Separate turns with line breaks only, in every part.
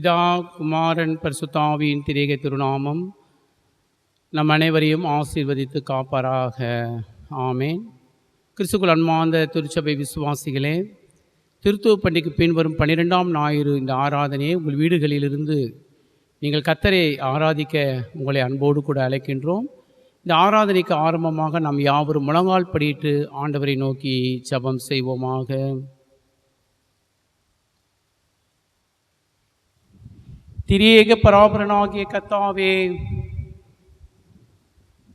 பிதா குமாரன் பரிசுத்தாவியின் திரேக திருநாமம் நம் அனைவரையும் ஆசீர்வதித்து காப்பாராக. ஆமேன். கிறிஸ்துக்குள் அன்பார்ந்த திருச்சபை விசுவாசிகளே, திருத்துவ பண்டிகைக்கு பின்வரும் 12ஆம் ஞாயிறு இந்த ஆராதனையை உங்கள் வீடுகளிலிருந்து நீங்கள் கர்த்தரை ஆராதிக்க உங்களை அன்போடு கூட அழைக்கின்றோம். இந்த ஆராதனைக்கு ஆரம்பமாக நாம் யாவரும் முழங்கால் படியிட்டு ஆண்டவரை நோக்கி ஜெபம் செய்வோமாக. திரியேக பராபரனாகிய கர்த்தாவே,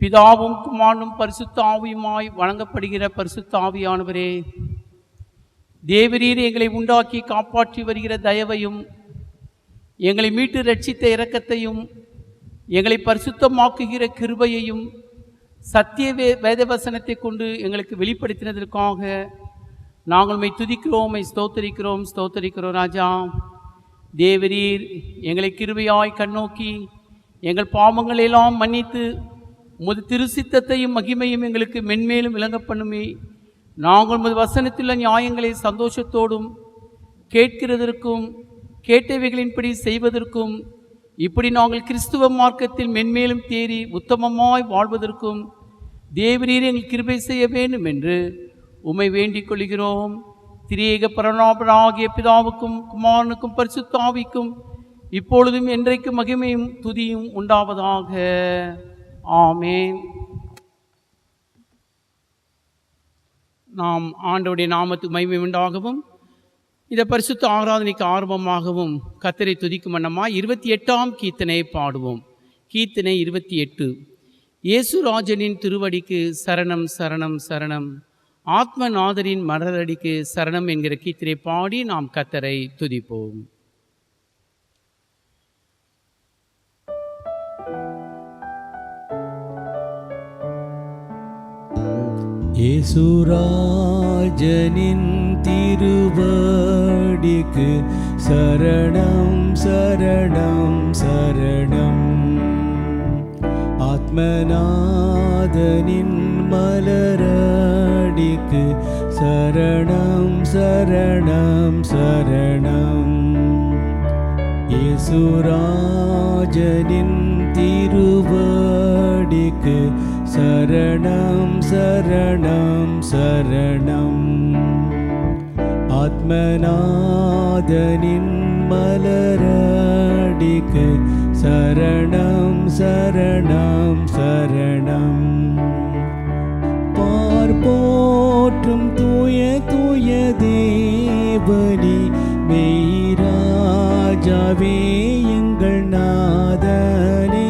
பிதாவும் குமாரனும் பரிசுத்த ஆவியுமாய் வழங்கப்படுகிற பரிசுத்த ஆவியானவரே, தேவரீர் எங்களை உண்டாக்கி காப்பாற்றி வருகிற தயவையும், எங்களை மீட்டு ரட்சித்த இரக்கத்தையும், எங்களை பரிசுத்தமாக்குகிற கிருபையையும் சத்திய வேதவசனத்தை கொண்டு எங்களுக்கு வெளிப்படுத்தினதற்காக நாங்கள் உம்மை துதிக்கிறோம், உம்மை ஸ்தோத்தரிக்கிறோம் ராஜா. தேவரீர் எங்களை கிருபையாய் கண்ணோக்கி எங்கள் பாவங்களெல்லாம் மன்னித்து உமது திருசித்தத்தையும் மகிமையும் எங்களுக்கு மென்மேலும் விளங்க பண்ணுமே. நாங்கள் உமது வசனத்துள்ள நியாயங்களை சந்தோஷத்தோடும் கேட்கிறதற்கும் கேட்டவைகளின்படி செய்வதற்கும், இப்படி நாங்கள் கிறிஸ்துவ மார்க்கத்தில் மென்மேலும் தேறி உத்தமமாய் வாழ்வதற்கும் தேவரீர் எங்கள் கிருபை செய்ய வேண்டும் என்று உம்மை வேண்டிக் கொள்கிறோம். திரியேக பரநாபனாகிய பிதாவுக்கும் குமாரனுக்கும் பரிசுத்த ஆவிக்கும் இப்பொழுதும் என்றைக்கும் மகிமையும் துதியும் உண்டாவதாக. ஆமேன். நாம் ஆண்டவருடைய நாமத்துக்கு மகிமை உண்டாகவும் இந்த பரிசுத்த ஆராதனைக்கு ஆர்வமாகவும் கர்த்தரை துதிக்கும் வண்ணமாய் 28ஆம் கீர்த்தனை பாடுவோம். கீர்த்தனை 28. இயேசுராஜனின் திருவடிக்கு சரணம் சரணம் சரணம், ஆத்மநாதரின் மலரடிக்கு சரணம் என்கிற கீர்த்தனை பாடி நாம் கர்த்தரை துதிப்போம்.
இயேசுராஜனின் திருவடிக்கு சரணம் சரணம் சரணம், ஆத்மநாதனின் மலரடிக்கு சரணம் சரணம் சரணம். இயேசுராஜனின் திருவடிக்கு சரணம் சரணம் சரணம், ஆத்மநாதனின் மலரடிக்கு சரணம் சரணம் சரணம். போற்றும் தூய தூய தேவனே, மெய்ராஜாவே எங்கள் நாதனே,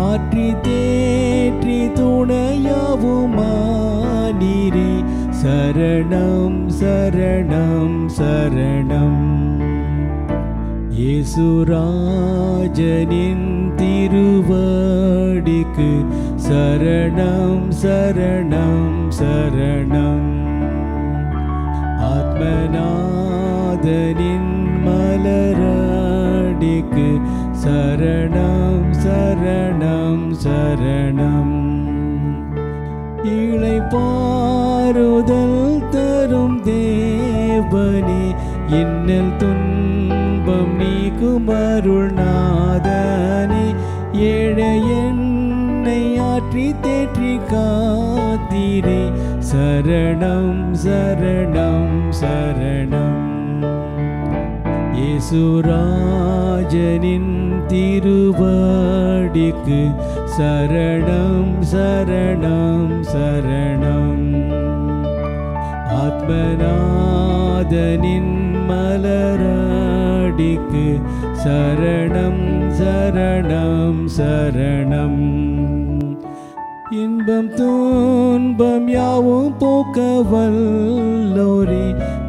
ஆற்றி தேற்றி துணையாவுமானீரே, சரணம் சரணம் சரணம். இயேசுராஜனின் திருவடிக்கு சரணம் சரணம் சரணம், ஆத்மநாதனின் மலரடிக்கு சரணம் சரணம் சரணம். இளைப்பாறுதல் தரும் தேவனே, இன்னல் துன்பம் நீக்கும் அருள்நாதனே, ஏழை என்னை ஆற்றி தேற்றி காத்தீரே, சரணம் சரணம் சரணம். இயேசுராஜனின் திருவடிக்கு சரணம் சரணம் சரணம், ஆத்மநாதனின் மலரடிக்கு சரணம் சரணம் சரணம். இன்பம் துன்பம் யாவும் போக்க வல்லோரே,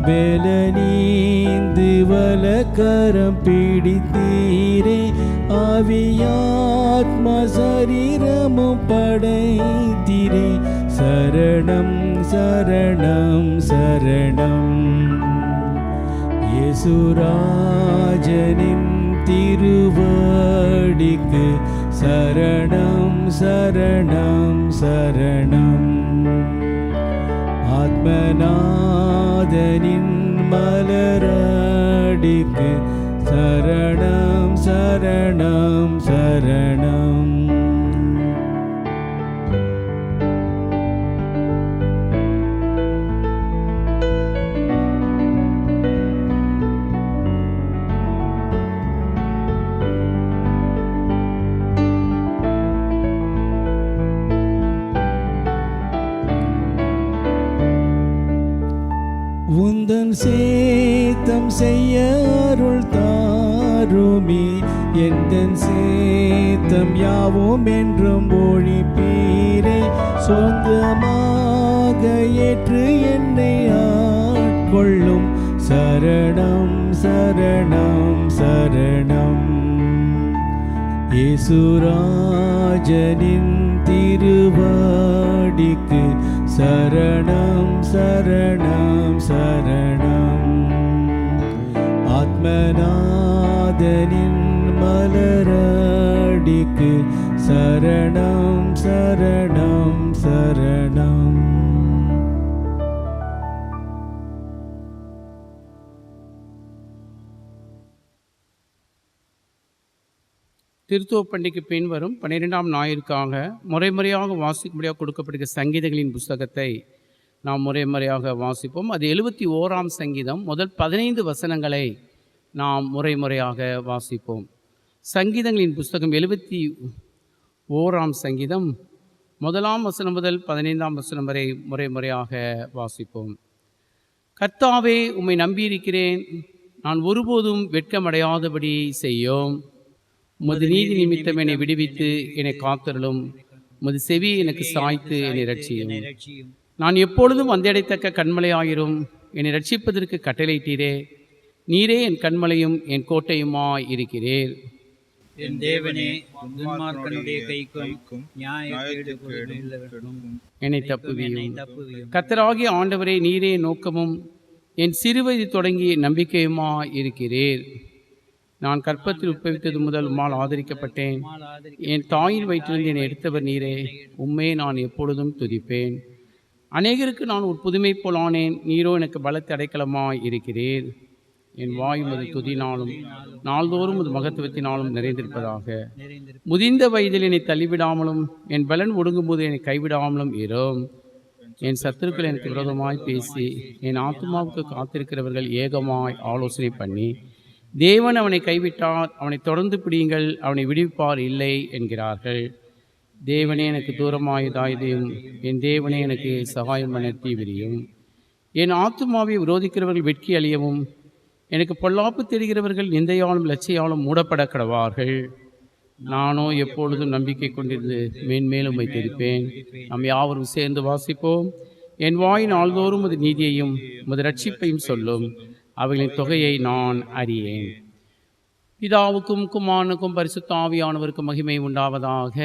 வேலனீந்து வலக்கரம் பிடித்தீரே, ஆவியாத்மா சரீரமும் படைத்தீரே, சரணம் சரணம் சரணம். இயேசுராஜனின் திருவடிக்கு சரணம் சரணம் சரணம், ஆத்மநாதனின் மலரடிக்கு சரணம் சரணம் சரணம். உந்தன் சேத்தம் செய்ய அருள் தாருமே, எந்தன் சேத்தம் யாவும் என்றும் ஒழிப்பீரே. சொந்தமாக ஏற்று என்னை ஆட்கொள்ளும், சரணம் சரணம் சரணம். இயேசுராஜனின் திருவடிக்கு சரணம் சரணம் சரணம். ஆத்மநாதனின் மலரடிக்கு சரணம் சரணம் சரணம்.
திருத்துவ பண்டிகைக்கு பின் வரும் 12ஆம் ஞாயிற்காக முறையாக வாசிக்கும்படியாக கொடுக்கப்படுகிற சங்கீதங்களின் புஸ்தகத்தை நாம் முறையாக வாசிப்போம். அது 71ஆம் சங்கீதம். முதல் 15 வசனங்களை நாம் முறையாக வாசிப்போம். சங்கீதங்களின் புஸ்தகம் 71ஆம் சங்கீதம் 1ஆம் வசனம் முதல் 15ஆம் வசனம் வரை முறையாக வாசிப்போம். கர்த்தாவே, உம்மை நம்பியிருக்கிறேன், நான் ஒருபோதும் வெட்கமடையாதபடி செய்யும். உமது நீதி நிமித்தம் என்னை விடுவித்து என்னை காத்தருளும். உமது செவி எனக்கு சாய்த்து என்னை ரட்சியும். நான் எப்பொழுதும் வந்தடைத்தக்க கண்மலையாயிரும். என்னை ரட்சிப்பதற்கு கட்டளையிட்டீரே. நீரே என் கண்மலையும் என் கோட்டையுமாய் இருக்கிறீர்.
என் தேவனே, துன்மார்க்கனுடைய கைக்கும்
என்னை தப்புவியும். கர்த்தராகிய ஆண்டவரே, நீரே நோக்கமும் என் சிறுவயது தொடங்கி நம்பிக்கையுமாய் இருக்கிறீர். நான் கற்பத்தில் உட்பவித்தது முதல் உம்மால் ஆதரிக்கப்பட்டேன். என் தாயின் வயிற்றிலிருந்து என்னை எடுத்தவர் நீரே. உம்மே நான் எப்பொழுதும் துதிப்பேன். அநேகருக்கு நான் ஒரு புதுமை போலானேன். நீரோ எனக்கு பலத்தை அடைக்கலமாய் இருக்கிறீர். என் வாய் உமது துதினாலும் நாள்தோறும் உமது மகத்துவத்தினாலும் நிறைந்திருப்பதாக. முதிர்ந்த வயதில் என்னை தள்ளிவிடாமலும் என் பலன் ஒடுங்கும் போது என்னை கைவிடாமலும் இரும். என் சத்துருக்கள் எனக்கு விரோதமாய் பேசி என் ஆத்துமாவுக்கு காத்திருக்கிறவர்கள் ஏகமாய் ஆலோசனை பண்ணி, தேவன் அவனை கைவிட்டார், அவனை தொடர்ந்து பிடியுங்கள், அவனை விடுவிப்பார் இல்லை என்கிறார்கள். தேவனே எனக்கு தூரமாயதாயதையும் என் தேவனே எனக்கு சகாயம் பண்ணி விரியும். என் ஆத்துமாவை விரோதிக்கிறவர்கள் வெட்கி அழியவும், எனக்கு பொல்லாப்பு தெரிகிறவர்கள் நிந்தையாலும் லட்சியாலும் மூடப்பட கடவார்கள். நானோ எப்பொழுதும் நம்பிக்கை கொண்டிருந்து மேன்மேலும் வைத்திருப்பேன். நாம் யாவரும் சேர்ந்து வாசிப்போம். என் வாய் நாள்தோறும் உமது நீதியையும் உமது ரட்சிப்பையும் சொல்லும். அவைகளின் தொகையை நான் அறியேன். பிதாவுக்கும் குமாரனுக்கும் பரிசுத்த ஆவியானவருக்கும் மகிமை உண்டாவதாக.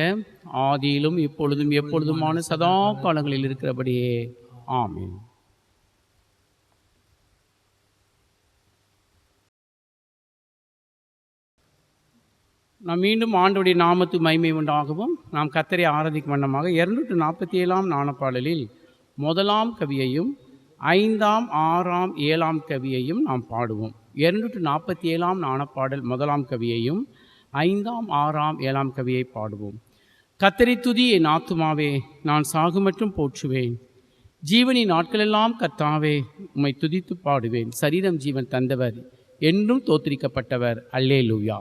ஆதியிலும் இப்பொழுதும் எப்பொழுதுமான சதா காலங்களில் இருக்கிறபடியே ஆமென். நாம் மீண்டும் ஆண்டவருடைய நாமத்து மகிமை உண்டாகவும் நாம் கர்த்தரை ஆராதிக்கும் வண்ணமாக 247ஆம் ஞானப்பாடலில் 1ஆம் கவியையும் 5ஆம் 6ஆம் 7ஆம் கவியையும் நாம் பாடுவோம். 247ஆம் ஞானப்பாடல் 1ஆம் கவியையும் 5ஆம் 6ஆம் 7ஆம் கவியை பாடுவோம். கர்த்தரை துதி என் ஆத்துமாவே, நான் சாகுமற்றும் போற்றுவேன். ஜீவனின் நாட்களெல்லாம் கர்த்தாவே உம்மை துதித்து பாடுவேன். சரீரம் ஜீவன் தந்தவர், என்றும் தோத்திரிக்கப்பட்டவர். அல்லேலூயா.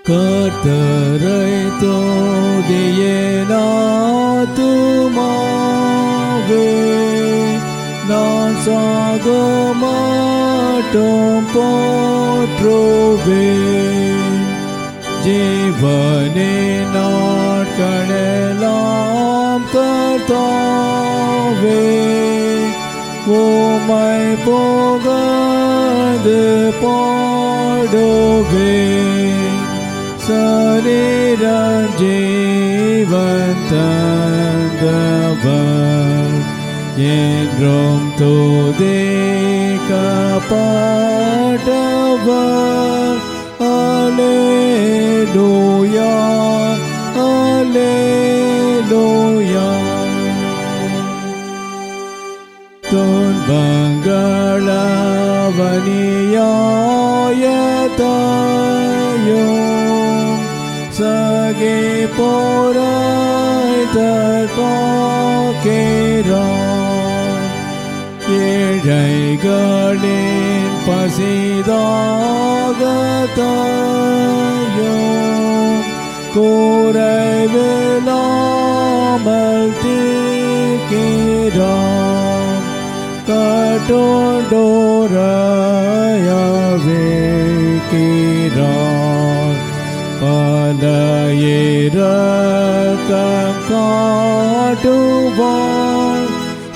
கர்த்தரை தோதியேன் ஆத்துமாவே, நான் சாகமாட்டோம் போற்றுவேன். ஜீவனே நாட்களெல்லாம் கர்த்தாவே உம்மை புகழ்ந்து பாடுவேன். சரீரம் ஜீவன் தந்தவர், என்றும் துதிக்கப்பட்டவர். அல்லேலூயா அல்லேலூயா. துன்பங்களவனியாயத்தையும் சகி போராய்தற்காக்கிறான். ஏழைகளின் பசிதாகத்தையும் குறைவில்லாமல் தீர்க்கிறான். கட்டோண்டோரையவிக்கிறான். பல இரக்கம் காட்டுவான்.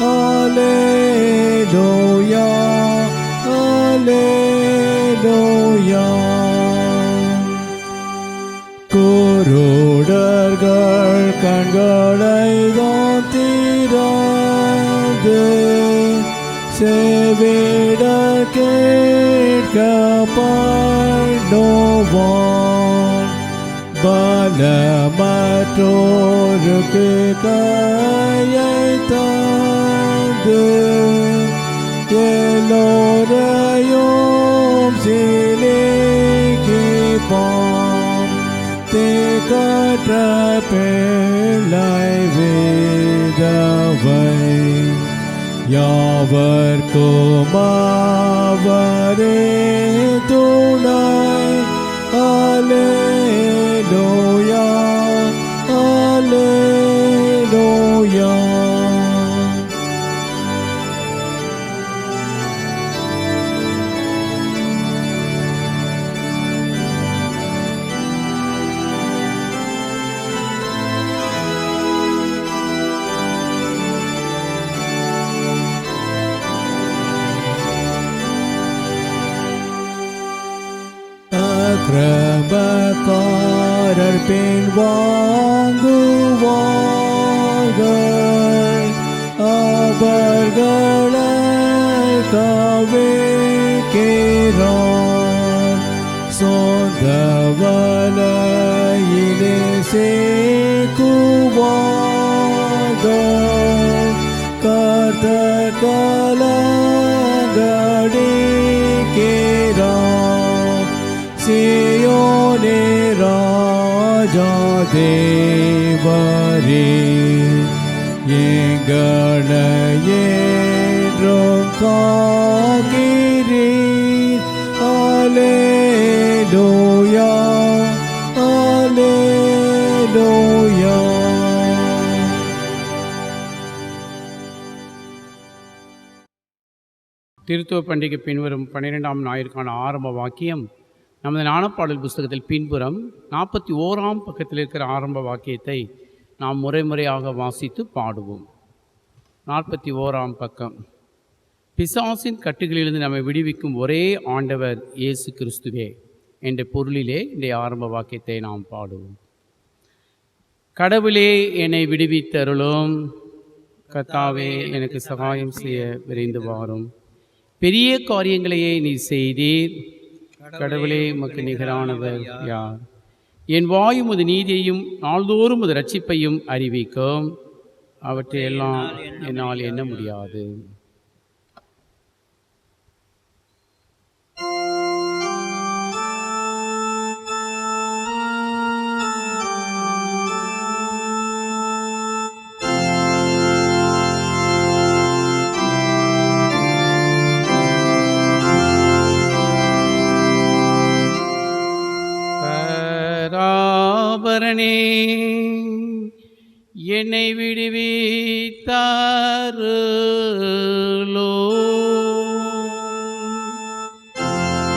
அல்லேலூயா அல்லேலூயா. குருடர்கள் கண்களை தான் திறந்து செவிட கேட்க பண்ணுவான். பலமற்றோருக்கு கையை தந்து எல்லோரையும் சிலிக்கிப்பான். தேக்கற்ற பிள்ளை விதவை யாவர்க்கும் அவரே துணை. அல்லேலூயா அல்லேலூயா. அக்கிரமக்காரர் பின்வாங்குவார்கள். அவர்களை கவிழ்க்கிறான். சொந்த வலையிலே சிக்குவார்கள். கர்த்தர் கலங்கடிக்கிறான். சீயோனே ராஜா தேவரே எங்களை என்றும் காக்கிறீர். அல்லேலூயா அல்லேலூயா.
திருத்துவ பண்டிகை பின்வரும் 12ஆம் ஞாயிற்கான ஆரம்ப வாக்கியம் நமது ஞானப்பாடல் புஸ்தகத்தில் பின்புறம் 41ஆம் பக்கத்தில் இருக்கிற ஆரம்ப வாக்கியத்தை நாம் முறையாக வாசித்து பாடுவோம். 41ஆம் பக்கம். பிசாசின் கட்டுகளிலிருந்து நம்மை விடுவிக்கும் ஒரே ஆண்டவர் இயேசு கிறிஸ்துவே என்ற பொருளிலே இந்த ஆரம்ப வாக்கியத்தை நாம் பாடுவோம். கடவுளே என்னை விடுவித்தருளும், கர்த்தாவே எனக்கு சகாயம் செய்ய விரைந்து வாரும். பெரிய காரியங்களையே நீ செய்தீர், கடவுளே உமக்கு நிகரானவர் யார்? என் வாயும் உமது நீதியையும் நாள்தோறும் உமது இரட்சிப்பையும் அறிவிக்கும், அவற்றையெல்லாம் என்னால் எண்ண முடியாது. பராபரனே என்னை விடுவித்தாருளோ,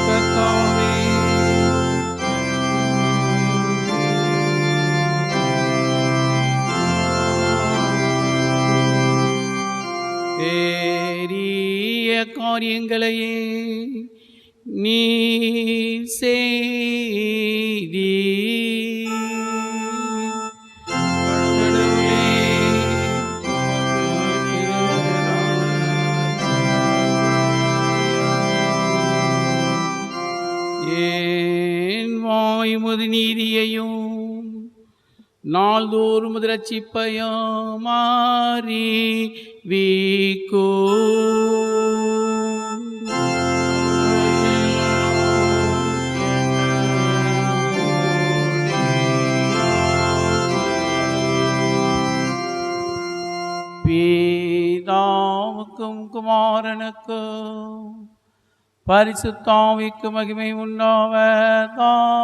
கர்த்தாவே பெரிய காரியங்களையே நீ செய்தி, கடவுளே உமது நீதியையும் நாள்தோறும் உமது ரட்சிப்பையும் மாறி வீக்கோ. பிதாவுக்கும் குமாரனுக்கும் பரிசுத்தாவிக்கு மகிமை உண்டாவதாக.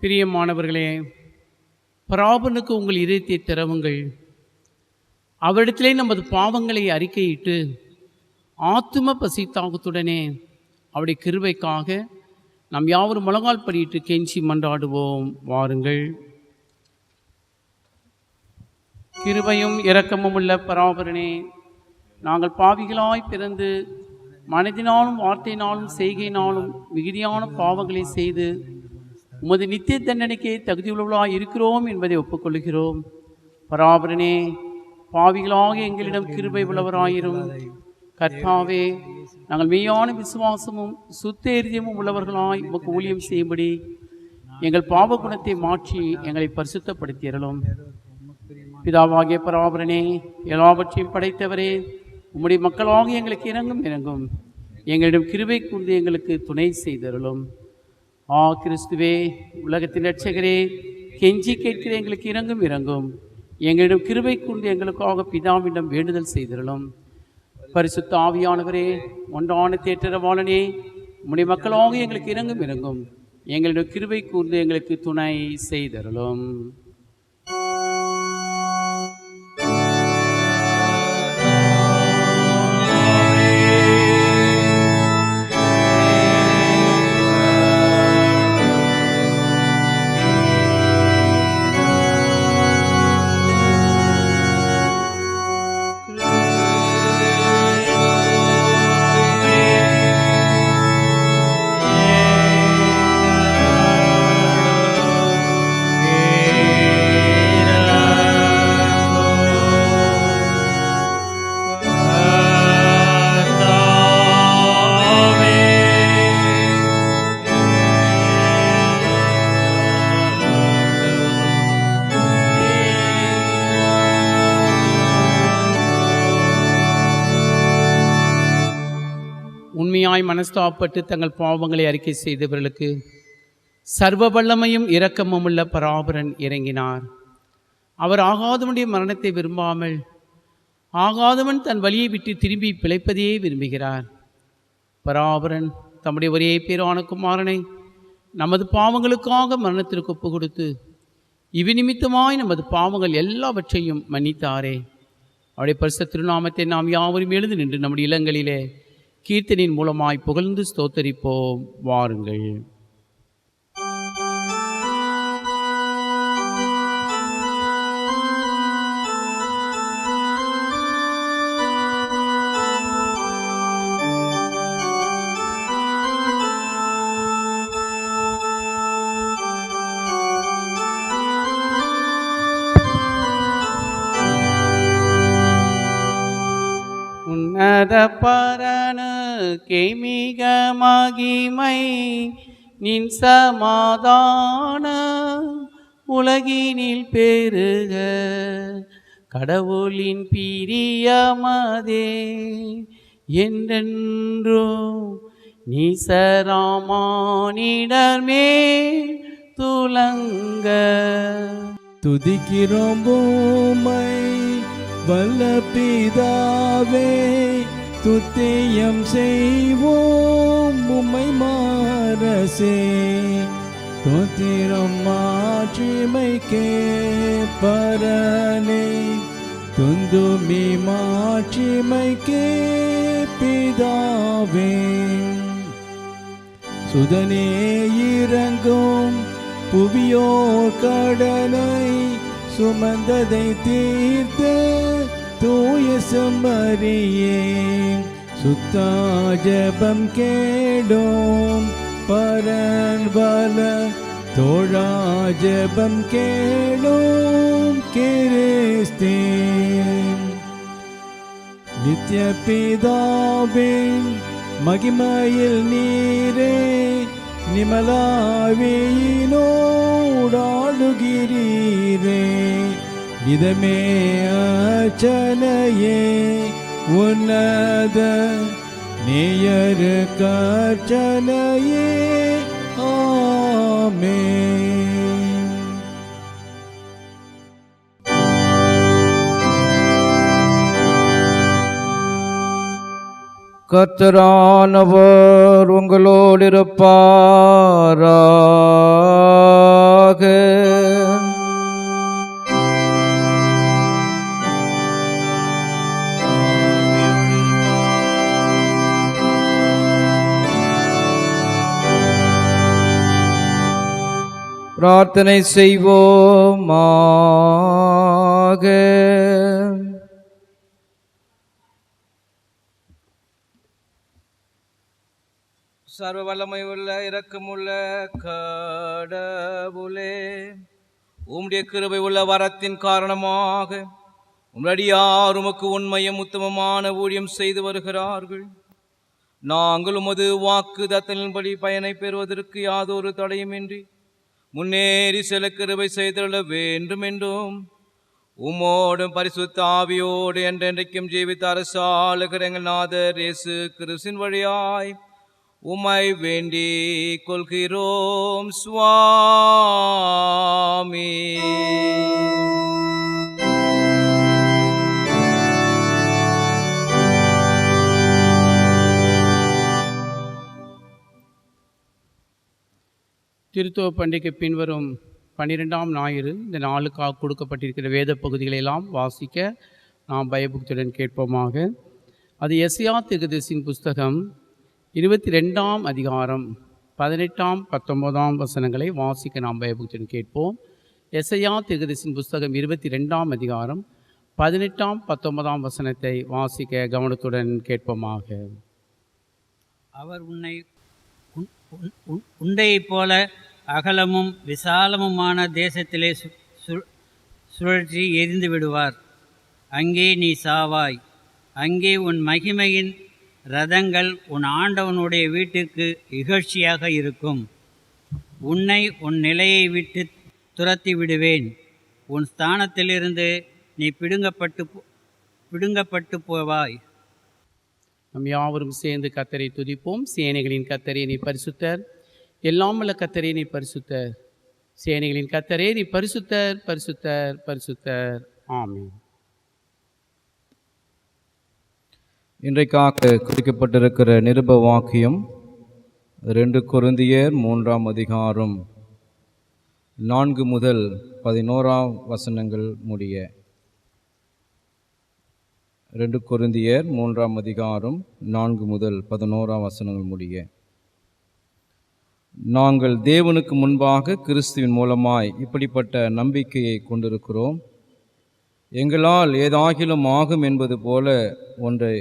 பிரியமானவர்களே, பராபனுக்கு உங்கள் இதயத்தை திறவுங்கள். அவரிடத்திலே நமது பாவங்களை அறிக்கையிட்டு ஆத்தும பசி தாகத்துடனே அவருடைய கிருபைக்காக நாம் யாவரும் முழங்கால் படியிட்டு கெஞ்சி மன்றாடுவோம். வாருங்கள். கிருபையும் இரக்கமும் உள்ள பராபரனே, நாங்கள் பாவிகளாய் பிறந்து மனதினாலும் வார்த்தையினாலும் செய்கையினாலும் மிகுதியான பாவங்களை செய்து உமது நித்திய தண்டனைக்கு தகுதியுள்ளவர்களாக இருக்கிறோம் என்பதை ஒப்புக்கொள்கிறோம். பராபரனே, பாவிகளாக எங்களிடம் கிருபை உள்ளவராயிரும். கர்த்தாவே, நாங்கள் மெய்யான விசுவாசமும் சுத்தேரியமும் உள்ளவர்களாய் உமக்கு ஊழியம் செய்யும்படி எங்கள் பாவ குணத்தை மாற்றி எங்களை பரிசுத்தப்படுத்தியறலும். பிதாவாகிய பராபரனே, எல்லாவற்றையும் படைத்தவரே, உம்முடைய மக்களாக எங்களுக்கு இறங்கும். எங்களிடம் கிருபை கூர்ந்து எங்களுக்கு துணை செய்தருளும். கிறிஸ்துவே, உலகத்தின் இரட்சகரே, கெஞ்சி கேட்கிற எங்களுக்கு இறங்கும். எங்களிடம் கிருபை கூர்ந்து எங்களுக்காக பிதாவிடம் வேண்டுதல் செய்திருளும். பரிசுத்த ஆவியானவரே, ஒன்றான தேற்றரவாளனே, உம்முடைய மக்களாக எங்களுக்கு இறங்கும். எங்களிடம் கிருபை கூர்ந்து எங்களுக்கு துணை செய்திருளும். உண்மையாய் மனஸ்தாப்பட்டு தங்கள் பாவங்களை அறிக்கை செய்தவர்களுக்கு சர்வ வல்லமையும் இரக்கமும் உள்ள பராபரன் இறங்கினார். அவர் ஆகாதவனுடைய மரணத்தை விரும்பாமல் ஆகாதவன் தன் வழியை விட்டு திரும்பி பிழைப்பதையே விரும்புகிறார். பராபரன் தம்முடைய ஒரே பேரான குமாரனை நமது பாவங்களுக்காக மரணத்திற்கு ஒப்பு கொடுத்து இவ்நிமித்தமாய் நமது பாவங்கள் எல்லாவற்றையும் மன்னித்தாரே. அவருடைய பரிசுத்த திருநாமத்தை நாம் யாவரும் எழுந்து நின்று நம்முடைய இல்லங்களிலே கீர்த்தனின் மூலமாய் புகழ்ந்து ஸ்தோத்தரிப்போம். வாருங்கள். உன்னத பரனுக்கே மிக மகிமை, நின் சமாதான உலகினில் பெருக, கடவுளின் பிரியமதே என்றென்றும் நீசராமானிடர் மேல் துலங்க.
துதிக்கிறோம் உம்மை வல்ல பிதாவே, துத்தியம் செய்வோம் உம்மை மாரசே. தோத்திரம் மாட்சிமைக்கே பரனே, துந்துமி மாட்சிமைக்கே பிதாவே. சுதனே இறங்கும் புவியோர் கடனை சுமந்ததை தீர்த்து தூய செம்மறியே சுத்தா ஜெபம் கேடும் பரன் வல தோழா ஜெபம் கேளும் கிறிஸ்தே நித்ய பிதாவின் மகிமையில் நீரே நிமலாவியினோடாடுகிறீரே இதமே அர்ச்சனையே உன்னத நேயரு கர்ச்சனையே ஆமென்.
கர்த்தரானவர் உங்களோடு இருப்பாராக. பிரார்த்தனை செய்வோமாக. சர்வ வல்லமை உள்ள இரக்கமுள்ள கடவுளே, உம்முடைய கிருபை உள்ள வரத்தின் காரணமாக உம்முடையார் உமக்கு உண்மையும் உத்தமமான ஊழியம் செய்து வருகிறார்கள். நாங்கள் உமது வாக்குதத்தலின்படி பயனை பெறுவதற்கு யாதொரு தடையுமின்றி முன்னேறி செல்ல கிருபை செய்துள்ள வேண்டும் என்றும் உம்மோடும் பரிசுத்த ஆவியோடு என்றென்றைக்கும் ஜீவித்த அரசாளுகிற எங்கள் நாதர் இயேசு கிறிஸ்துவின் வழியாய் உம்மை வேண்டிக் கொள்கிறோம் சுவாமி.
திருத்துவ பண்டிகை பின்வரும் 12ஆம் ஞாயிறு இந்த நாளுக்காக கொடுக்கப்பட்டிருக்கிற வேத பகுதிகளை எல்லாம் வாசிக்க நாம் பயபக்தியுடன் கேட்போமாக. அது எஸ்ஐயா தீர்க்கதரிசியின் புஸ்தகம் 22ஆம் அதிகாரம் 18, 19 வசனங்களை வாசிக்க நாம் பயபக்தியுடன் கேட்போம். எஸ்ஐயா தீர்க்கதரிசியின் புஸ்தகம் 22ஆம் அதிகாரம் 18, 19 வசனத்தை வாசிக்க கவனத்துடன் கேட்போமாக.
அவர் உன்னை உண்டையைப் போல அகலமும் விசாலமுமான தேசத்திலே சுழற்சி எரிந்து விடுவார். அங்கே நீ சாவாய். அங்கே உன் மகிமையின் ரதங்கள் உன் ஆண்டவனுடைய வீட்டிற்கு இகழ்ச்சியாக இருக்கும். உன்னை உன் நிலையை விட்டு துரத்தி விடுவேன். உன் ஸ்தானத்திலிருந்து நீ பிடுங்கப்பட்டு போவாய்.
நம் யாவரும் சேர்ந்து கர்த்தரை துதிப்போம். சேனைகளின் கர்த்தரே நீ பரிசுத்தர், எல்லாமல்ல கர்த்தரே நீ பரிசுத்தர், சேனைகளின் கர்த்தரே நீ பரிசுத்தர், பரிசுத்தர், பரிசுத்தர். ஆமென்.
இன்றைக்காக குறிக்கப்பட்டிருக்கிற நிருப வாக்கியம் 2 கொரிந்தியர் 3ஆம் அதிகாரம் 4 முதல் 11 வசனங்கள் முடிய. 2 கொரிந்தியர் 3ஆம் அதிகாரம் 4 முதல் 11 வசனங்கள் முடிய. நாங்கள் தேவனுக்கு முன்பாக கிறிஸ்துவின் மூலமாய் இப்படிப்பட்ட நம்பிக்கையை கொண்டிருக்கிறோம். எங்களால் ஏதாகிலும் ஆகும் என்பது போல ஒன்றை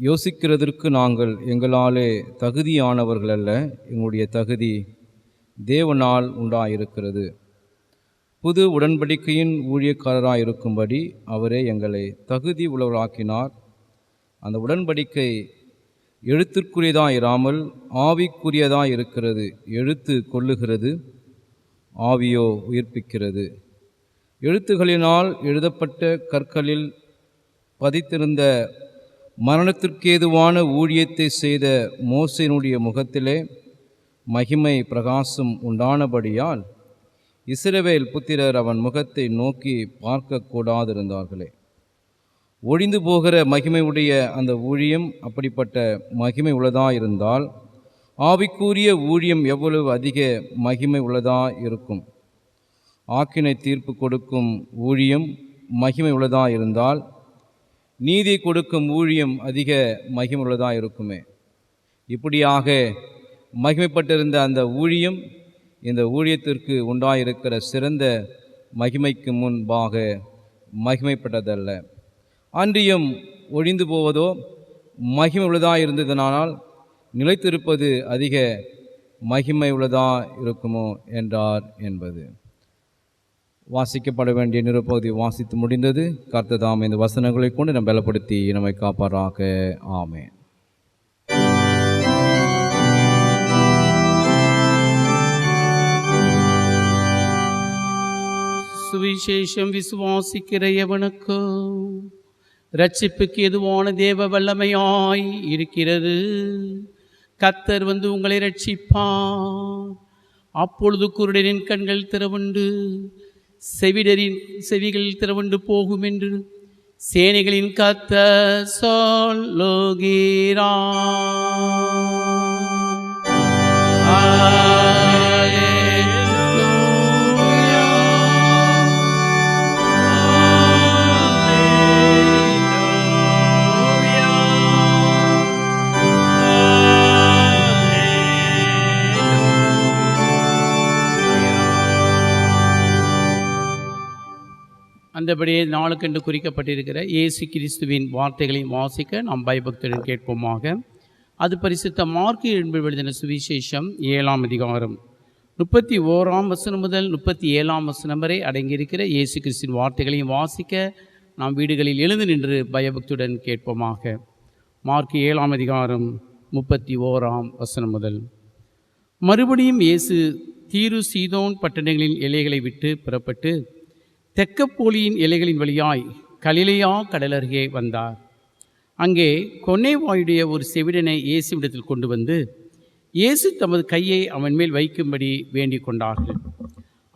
யோசிக்கிறதற்கு நாங்கள் எங்களாலே தகுதியானவர்கள் அல்ல. எங்களுடைய தகுதி தேவனால் உண்டாயிருக்கிறது. புது உடன்படிக்கையின் ஊழியக்காரராக இருக்கும்படி அவரே எங்களை தகுதி உள்ளவராக்கினார். அந்த உடன்படிக்கை எழுத்திற்குரியதாக இராமல் ஆவிக்குரியதாக இருக்கிறது. எழுத்து கொல்லுகிறது, ஆவியோ உயிர்ப்பிக்கிறது. எழுத்துகளினால் எழுதப்பட்ட கற்களில் பதித்திருந்த மரணத்திற்கேதுவான ஊழியத்தை செய்த மோசேயினுடைய முகத்திலே மகிமை பிரகாசம் உண்டானபடியால் இஸ்ரவேல் புத்திரர் அவன் முகத்தை நோக்கி பார்க்கக்கூடாதிருந்தார்களே. ஒழிந்து போகிற மகிமையுடைய அந்த ஊழியம் அப்படிப்பட்ட மகிமை உள்ளதாயிருந்தால் ஆவிக்குரிய ஊழியம் எவ்வளவு அதிக மகிமை உள்ளதாக இருக்கும். ஆக்கினை தீர்ப்பு கொடுக்கும் ஊழியம் மகிமை உள்ளதாக இருந்தால் நீதி கொடுக்கும் ஊழியம் அதிக மகிமை உள்ளதாக இருக்குமே. இப்படியாக மகிமைப்பட்டிருந்த அந்த ஊழியம் இந்த ஊழியத்திற்கு உண்டாயிருக்கிற சிறந்த மகிமைக்கு முன்பாக மகிமைப்பட்டதல்ல. அன்றியும் ஒழிந்து போவதோ மகிமை உள்ளதாக இருந்ததனால் நிலைத்திருப்பது அதிக மகிமை உள்ளதாக இருக்குமோ என்றார் என்பது. வாசிக்கப்பட வேண்டிய நிருபகுதி வாசித்து முடிந்தது. கர்த்தர் தாம் இந்த வசனங்களை கொண்டு நம்ம பலப்படுத்தி நம்மை காப்பாராக. ஆமென்.
சுவிசேஷம் விசுவாசிக்கிற எவனுக்கு இரட்சிப்புக்கு எதுவான தேவ வல்லமையாய் இருக்கிறது. கர்த்தர் வந்து உங்களை இரட்சிப்பார். அப்பொழுது குருடரின் கண்கள் திறவுண்டு செவிடரின் செவிகள் திறவுண்டு போகும் என்று சேனைகளின் கர்த்தர் சொல்லுகிறார். அந்தபடியே நாளுக்கென்று குறிக்கப்பட்டிருக்கிற இயேசு கிறிஸ்துவின் வார்த்தைகளை வாசிக்க நாம் பயபக்தியுடன் கேட்போமாக. அது பரிசுத்த மார்க்கு என்பவர் எழுதின சுவிசேஷம் 7ஆம் அதிகாரம் 31ஆம் வசனம் முதல் 37ஆம் வசனம் வரை அடங்கியிருக்கிற இயேசு கிறிஸ்துவின் வார்த்தைகளையும் வாசிக்க நாம் வீடுகளில் எழுந்து நின்று பயபக்தியுடன் கேட்போமாக. மார்க்கு 7ஆம் அதிகாரம் 31ஆம் வசனம் முதல். மறுபடியும் இயேசு தீரு சீதோன் பட்டணங்களின் எல்லைகளை விட்டு புறப்பட்டு தெக்கப்போலியின் எல்லைகளின் வழியாய் கலிலேயா கடலருகே வந்தார். அங்கே கொன்னேவாயுடைய ஒரு செவிடனை இயேசுவிடத்தில் கொண்டு வந்து இயேசு தமது கையை அவன் மேல் வைக்கும்படி வேண்டிக் கொண்டார்கள்.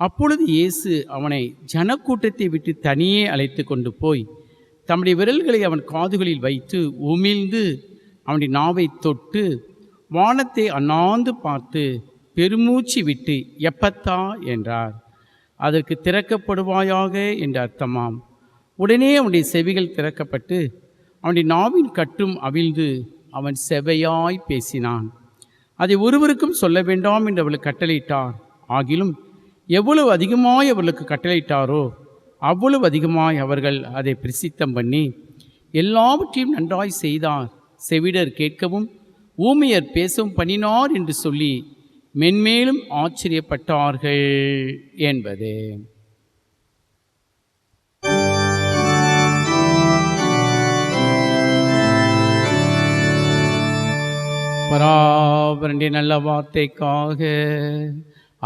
அப்பொழுது இயேசு அவனை ஜனக்கூட்டத்தை விட்டு தனியே அழைத்து கொண்டு போய் தம்முடைய விரல்களை அவன் காதுகளில் வைத்து உமிழ்ந்து அவனுடைய நாவை தொட்டு வானத்தை அண்ணாந்து பார்த்து பெருமூச்சு விட்டு எப்பத்தா என்றார். அதற்கு திறக்கப்படுவாயாக என்று அர்த்தமாம். உடனே அவனுடைய செவிகள் திறக்கப்பட்டு அவனுடைய நாவின் கட்டும் அவிழ்ந்து அவன் செவையாய் பேசினான். அதை ஒருவருக்கும் சொல்ல வேண்டாம் என்று அவளுக்கு கட்டளையிட்டார். ஆகிலும் எவ்வளவு அதிகமாய் அவர்களுக்கு கட்டளையிட்டாரோ அவ்வளவு அதிகமாய் அவர்கள் அதை பிரசித்தம் பண்ணி எல்லாவற்றையும் நன்றாய் செய்தார். செவிடர் கேட்கவும் ஊமையர் பேசவும் பண்ணினார் என்று சொல்லி மென்மேலும் ஆச்சரியப்பட்டார்கள் என்பது. பராபரனுடைய நல்ல வார்த்தைக்காக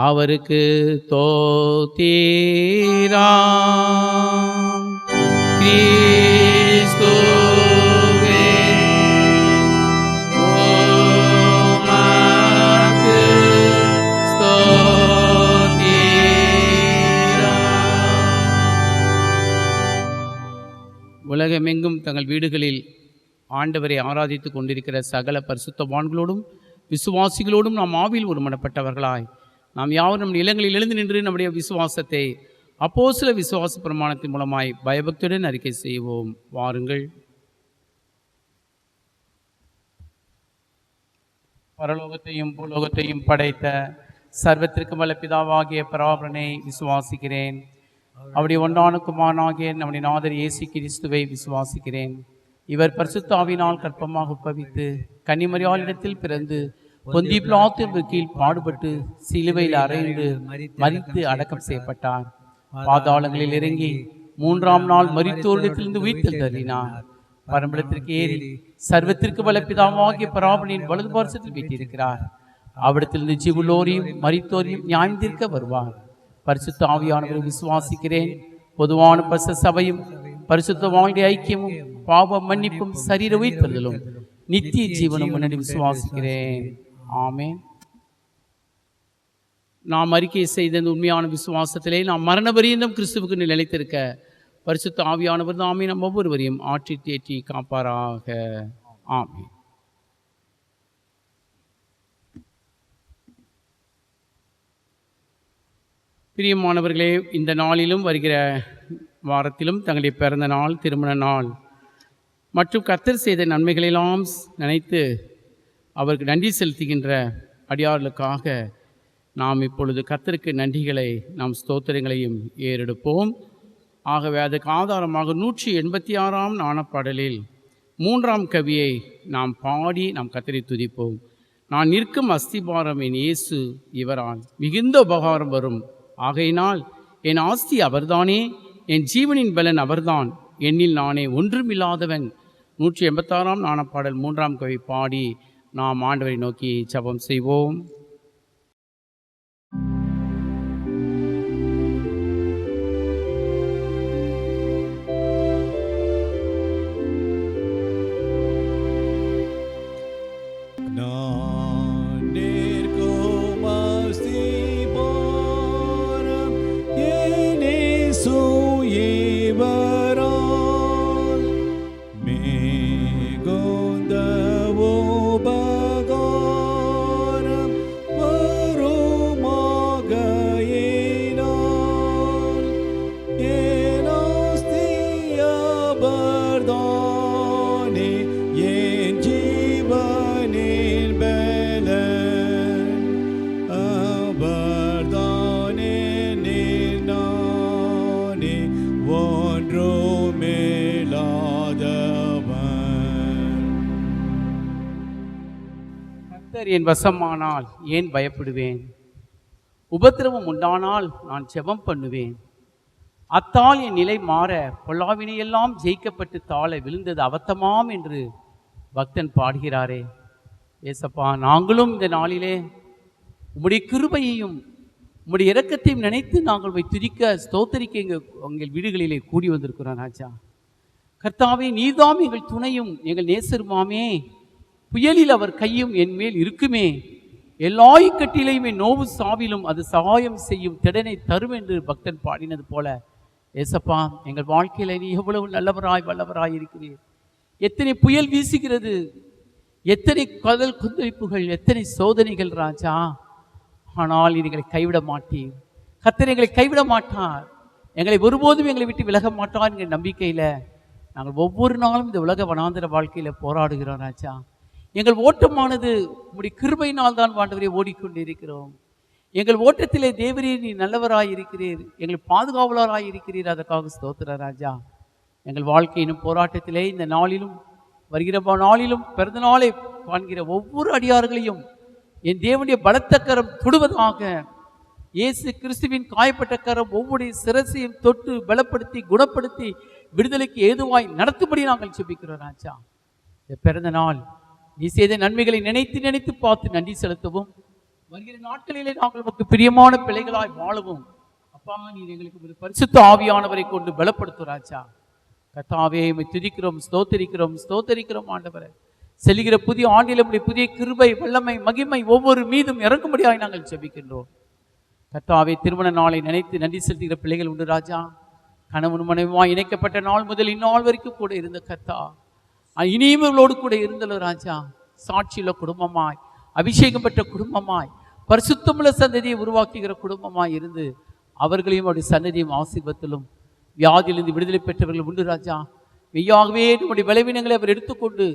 அவருக்கு தோத்திரம். கிறிஸ்துவே உலகமெங்கும் தங்கள் வீடுகளில் ஆண்டவரை ஆராதித்து கொண்டிருக்கிற சகல பரிசுத்தவான்களோடும் விசுவாசிகளோடும் நாம் ஆவியில் ஒருமனப்பட்டவர்களாய் நாம் யாவரும் நம் இல்லங்களில் எழுந்து நின்று நம்முடைய விசுவாசத்தை அப்போஸ்தல விசுவாச பிரமாணத்தின் மூலமாய் பயபக்தியுடன் அறிக்கை செய்வோம். வாருங்கள். பரலோகத்தையும் பூலோகத்தையும் படைத்த சர்வத்திற்கு வல்ல பிதாவாகிய பராபரனை விசுவாசிக்கிறேன். அவருடைய ஒன்றான குமாரனாகிய நம்முடைய நாதர் இயேசு கிறிஸ்துவை விசுவாசிக்கிறேன். இவர் பரிசுத்த ஆவியினால் கற்பமாக உட்பவித்து கன்னிமரியாளிடத்தில் பிறந்து பொந்தி பிலாத்தின் கீழ் பாடுபட்டு சிலுவையில் அறைந்து மரித்து அடக்கம் செய்யப்பட்டார். பாதாளங்களில் இறங்கி 3ஆம் நாள் மரித்தோரிடத்திலிருந்து உயிர்த்தெழ தள்ளினார். பரம்பரத்திற்கு ஏறி சர்வத்திற்கு வல்ல பிதாவாகிய பராபரனின் வலது பார்சத்தில் வீட்டிருக்கிறார். அவ்விடத்திலிருந்து ஜீவுள்ளோரையும் மரித்தோரையும் நியாயம் தீர்க்க வருவார். பரிசுத்த ஆவியானவரை விசுவாசிக்கிறேன். பொதுவான பரிசுத்த சபையும் பரிசுத்தவானுடைய ஐக்கியமும் பாவ மன்னிப்பும் சரீர உயிர்த்தெழுதலும் நித்திய ஜீவனும் முன்னாடி விசுவாசிக்கிறேன். ஆமென். நாம் அறிக்கை செய்த இந்த உண்மையான விசுவாசத்திலே நாம் மரண பரியந்தம் கிறிஸ்துவுக்கு நிலைத்திருக்க பரிசுத்த ஆவியானவர் தாமே நம் ஒவ்வொருவரையும் ஆற்றி தேற்றி காப்பாராக. ஆமென். பிரியமானவர்களே, இந்த நாளிலும் வருகிற வாரத்திலும் தங்களுடைய பிறந்த நாள், திருமண நாள் மற்றும் கர்த்தர் செய்த நன்மைகளெல்லாம் நினைத்து அவருக்கு நன்றி செலுத்துகின்ற அடியார்களுக்காக நாம் இப்பொழுது கர்த்தருக்கு நன்றிகளை நாம் ஸ்தோத்திரங்களையும் ஏறெடுப்போம். ஆகவே அதுக்கு ஆதாரமாக 186ஆம் நாணப்பாடலில் 3ஆம் கவியை நாம் பாடி நாம் கர்த்தரை துதிப்போம். நான் நிற்கும் அஸ்திபாரம் என் இயேசு, இவரால் மிகுந்த உபகாரம் வரும். ஆகையினால் என் ஆஸ்தி அவர்தானே, என் ஜீவனின் பலன் அவர்தான், என்னில் நானே ஒன்றுமில்லாதவன். 186ஆம் நாணப்பாடல் 3ஆம் கவி பாடி நாம் ஆண்டவரை நோக்கி ஜெபம் செய்வோம்.
நான் நிற்கும் அஸ்திபாரம் என் இயேசு, இவரால் மிகுந்த உபகாரம் வருமாகையினால் என் ஆஸ்தி அவர்தானே, என் ஜீவனில் பலன் அவர்தானே, நீர் நானே ஒன்றுமில்லாதவன்.
கர்த்தர் என் வசமானால் ஏன் பயப்படுவேன்? உபத்திரவம் உண்டானால் நான் ஜெபம் பண்ணுவேன். அத்தால் என் நிலை மாற பொல்லாவினையெல்லாம் ஜெயிக்கப்பட்டு தாழ விழுந்தது அவத்தமாம் என்று பக்தன் பாடுகிறாரே. ஏசப்பா, நாங்களும் இந்த நாளிலே உம்முடைய கிருபையையும் உம்முடைய இரக்கத்தையும் நினைத்து நாங்கள் போய் துதிக்க ஸ்தோத்தரிக்க எங்கள் வீடுகளிலே கூடி வந்திருக்கிறோம் ராஜா. கர்த்தாவே, நீதாம் எங்கள் துணையும் எங்கள் நேசருமாமே. புயலில் அவர் கையும் என் மேல் இருக்குமே. எல்லா இக்கட்டிலையும் என் நோவு சாவிலும் அது சகாயம் செய்யும் திடனை தரும் என்று பக்தன் பாடினது போல ஏசப்பா, எங்கள் வாழ்க்கையில் நீ எவ்வளவு நல்லவராய் வல்லவராய் இருக்கிறீர். எத்தனை புயல் வீசுகிறது, எத்தனை கடல் கொந்தளிப்புகள், எத்தனை சோதனைகள் ராஜா. ஆனால் எங்களை கைவிட மாட்டீர். கர்த்தர் எங்களை கைவிட மாட்டார். எங்களை ஒருபோதும் எங்களை விட்டு விலக மாட்டார் என்கிற நம்பிக்கையில் நாங்கள் ஒவ்வொரு நாளும் இந்த உலக வனாந்தர வாழ்க்கையில் போராடுகிறோம் ராஜா. எங்கள் ஓட்டமானது உம்முடைய கிருபையினால் தான் ஆண்டவரே ஓடிக்கொண்டிருக்கிறோம். எங்கள் ஓட்டத்திலே தேவரே நீ நல்லவராய் இருக்கிறீர், எங்கள் பாதுகாவலராய் இருக்கிறீர். அதற்காக ஸ்தோத்திர ராஜா. எங்கள் வாழ்க்கையினும் போராட்டத்திலே இந்த நாளிலும் வருகிற நாளிலும் பிறந்த நாளை காண்கிற ஒவ்வொரு அடியார்களையும் என் தேவனுடைய பலத்த கரம் தொடுவதாக. இயேசு கிறிஸ்துவின் காயப்பட்ட கரம் ஒவ்வொரு சிரசையும் தொட்டு பலப்படுத்தி குணப்படுத்தி விடுதலைக்கு ஏதுவாய் நடத்தும்படி நாங்கள் ஜெபிக்கிறோம் ராஜா. இந்த பிறந்த நாள் நீ செய்த நன்மைகளை நினைத்து நினைத்து பார்த்து நன்றி செலுத்தவும், வருகிற நாட்களிலே நாங்கள் நமக்கு பிரியமான பிள்ளைகளாய் வாழவும் அப்பா நீர் எங்களுக்கு ஒரு பரிசுத்த ஆவியானவரை கொண்டு பலப்படுத்தும் ராஜா. கர்த்தாவே, துதிக்கிறோம், ஸ்தோத்தரிக்கிறோம் ஆண்டவரே. செல்கிற புதிய ஆண்டில் நம்முடைய புதிய கிருபை வல்லமை மகிமை ஒவ்வொரு மீதும் இறங்கும்படியாய் நாங்கள் ஜெபிக்கின்றோம். கர்த்தாவே, திருமண நாளை நினைத்து நன்றி செலுத்துகிற பிள்ளைகள் உண்டு ராஜா. கணவன் மனைவியாய் இணைக்கப்பட்ட நாள் முதல் இந்நாள் வரைக்கும் கூட இருந்த கர்த்தா, இனியும் இவர்களோடு கூட இருந்தല്ലോ ராஜா. சாட்சியுள்ள குடும்பமாய், அபிஷேகம் பெற்ற குடும்பமாய், பரிசுத்தமுள்ள சந்ததியை உருவாக்குகிற குடும்பமாய் இருந்து அவர்களையும் அவருடைய சந்ததியும் ஆசீர்வத்திலும் வியாதியிலிருந்து விடுதலை பெற்றவர்கள் உண்டு ராஜா. மெய்யாகவே நம்முடைய பலவீனங்களை அவர் எடுத்துக்கொண்டு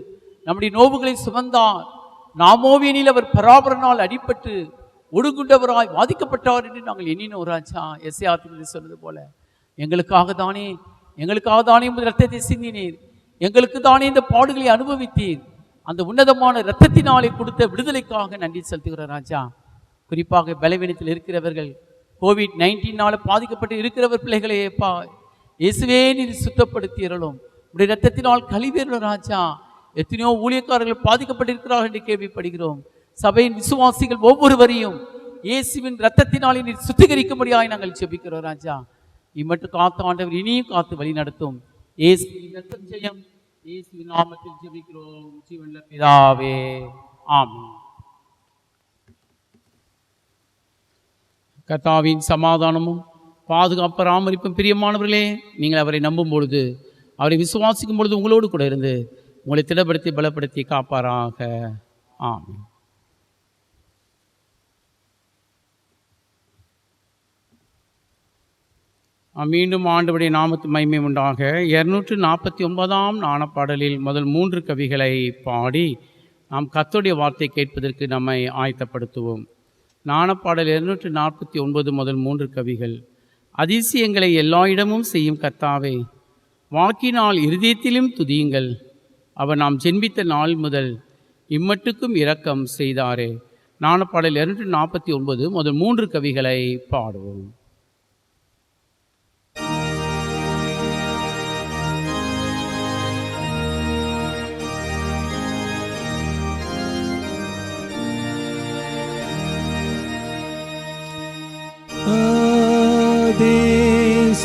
நம்முடைய நோவுகளை சுமந்தார். நாமோவியனில் அவர் பராபரனால் அடிபட்டு ஒடுங்குண்டவராய் பாதிக்கப்பட்டார் என்று நாங்கள் எண்ணினோம் ராஜா. எஸ்ஐயாத்திற்கு சொன்னது போல எங்களுக்காக தானே ரத்தத்தை சிந்தினீர், எங்களுக்கு தானே இந்த பாடுகளை அனுபவித்தீர். அந்த உன்னதமான இரத்தத்தினாலே கொடுத்த விடுதலைக்காக நன்றி செலுத்துகிறார் ராஜா. குறிப்பாக பலவீனத்தில் இருக்கிறவர்கள், COVID-19 பாதிக்கப்பட்டு இருக்கிறவர் பிள்ளைகளையேப்பா இயேசுவே நீர் சுத்தப்படுத்தியறலும் உடைய இரத்தத்தினால் கழிவேறலும் ராஜா. எத்தனையோ ஊழியக்காரர்கள் பாதிக்கப்பட்டிருக்கிறார்கள் என்று கேள்விப்படுகிறோம். சபையின் விசுவாசிகள் ஒவ்வொருவரையும் இயேசுவின் இரத்தத்தினாலே நீர் சுத்திகரிக்கும்படியாய் நாங்கள் ஜெபிக்கிறோம் ராஜா. இம்மட்டு காத்த ஆண்டவர் இனியும் காத்து வழி நடத்தும். இயேசுவின் இரத்தம் ஜெயம். இயேசுவின் நாமத்தில் ஜெபிக்கிறோம் ஜீவனுள்ள பிதாவே, ஆமென். கர்த்தாவின் சமாதானமும் பாதுகாப்பு பராமரிப்பும் பிரியமானவர்களே, நீங்கள் அவரை நம்பும் பொழுது, அவரை விசுவாசிக்கும் பொழுது உங்களோடு கூட இருந்து உங்களை திடப்படுத்தி பலப்படுத்தி காப்பாராக. ஆமென். மீண்டும் ஆண்டவருடைய நாமத்து மகிமை உண்டாக. 249ஆம் நாணப்பாடலில் முதல் 3 கவிகளை பாடி நாம் கர்த்தருடைய வார்த்தை கேட்பதற்கு நம்மை ஆயத்தப்படுத்துவோம். நாணப்பாடல் 249 முதல் 3 கவிகள். அதிசயங்களை எல்லா இடமும் செய்யும் கர்த்தாவே, வாக்கினால் இருதயத்திலும் துதியுங்கள். அவர் நாம் ஜென்மித்த நாள் முதல் இம்மட்டுக்கும் இரக்கம் செய்தாரே. ஞானப்பாடல் 249 முதல் 3 கவிகளை பாடுவோம்.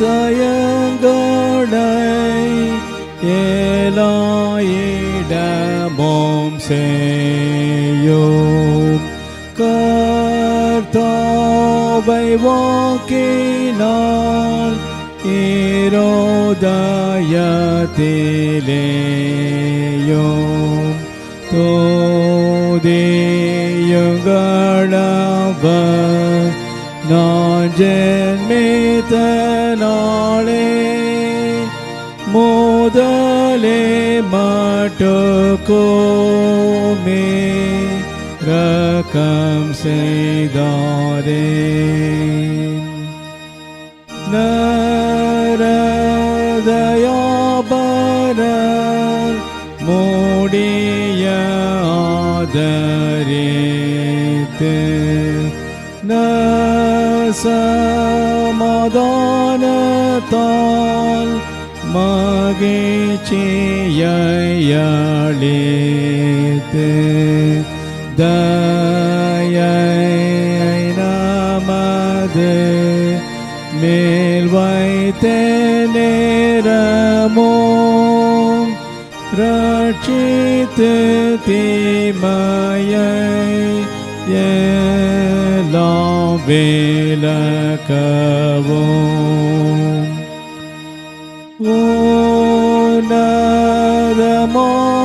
அதிசயங்களை எல்லாயிடமும் செய்யும் கர்த்தாவை வாக்கினால் இருதயத்திலேயும் துதியுங்களவர் நான் ஜென்மித்த நாளே முதலே மட்டுக்குமே இரக்கம் செய்தாரே. நரதயாபரர் மூடிய ஆதரித்து சமாதானத்தால் மகிழ்ச்சியளித்து தயை நமது மேல் வைத்த நேரமோ ரட்சித்து தீமையை எல்லாம் விலக்கவும்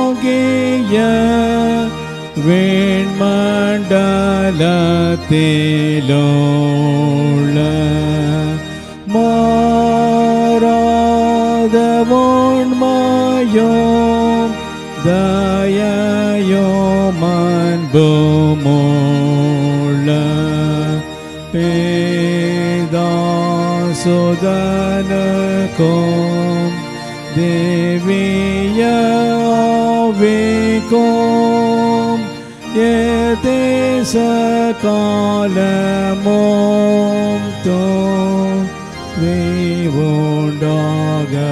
உன்னதமாகிய விண்மண்டலத்திலுள்ள மாறாத உண்மையும் தயையும் அன்புமுள்ள பேதாசுதனுக்கும் தேவிய ஆவிக்கும் ஏதேச காலமும் உண்டாகவும்.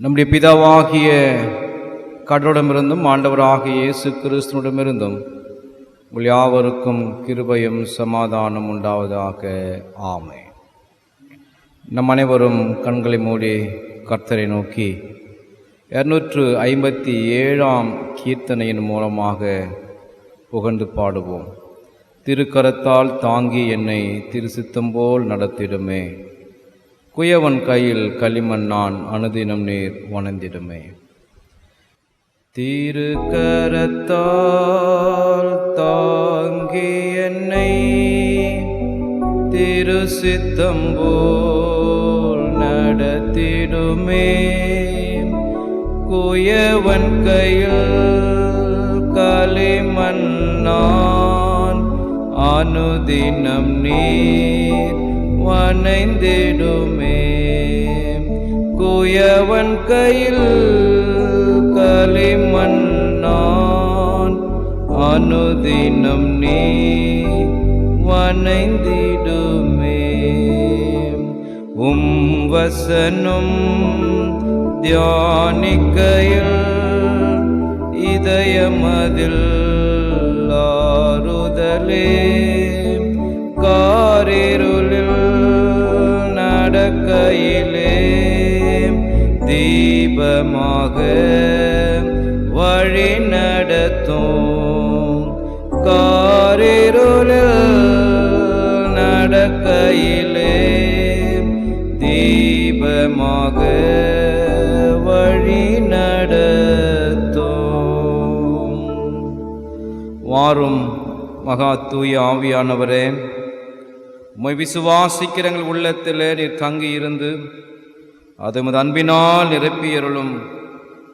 நம்முடைய பிதாவாகிய கடவுளிடமிருந்தும் ஆண்டவராகிய இயேசு கிறிஸ்துவிடமிருந்தும் உங்கள் யாவருக்கும் கிருபையும் சமாதானம் உண்டாவதாக. ஆமென். நம் அனைவரும் கண்களை மூடி கர்த்தரை நோக்கி 257ஆம் கீர்த்தனையின் மூலமாக புகழ்ந்து பாடுவோம். திருக்கரத்தால் தாங்கி என்னை திருசித்தம் போல் நடத்திடுமே, குயவன் கையில் களிமண் நான் அனுதினம் நீர் வணந்திடுமே. திருக்கரத்தால் தாங்கி என்னை திருசித்தம் போல் நடத்திடுமே, குயவன் கையில் களிமண் நான் அனுதினம் நீர் வணைந்திடுமே. குயவன் கையில் களிமண் நான் அனுதினம் நீர் வணைந்திடுமே. வசனம் தியானிக்கையில் இதயமதில் ஆறுதலே, காரிருளில் நடக்கையிலே தீபமாக வழி நடத்தும். காரிருளில் நடக்கையிலே தீபமாக வழி நடத்தும். வாரும் மகா தூய ஆவியானவரே, உம்மை விசுவாசிக்கிற எங்கள் உள்ளத்திலே நீர் தங்கி இருந்து அதுமது அன்பினால் நிரப்பியருளும்.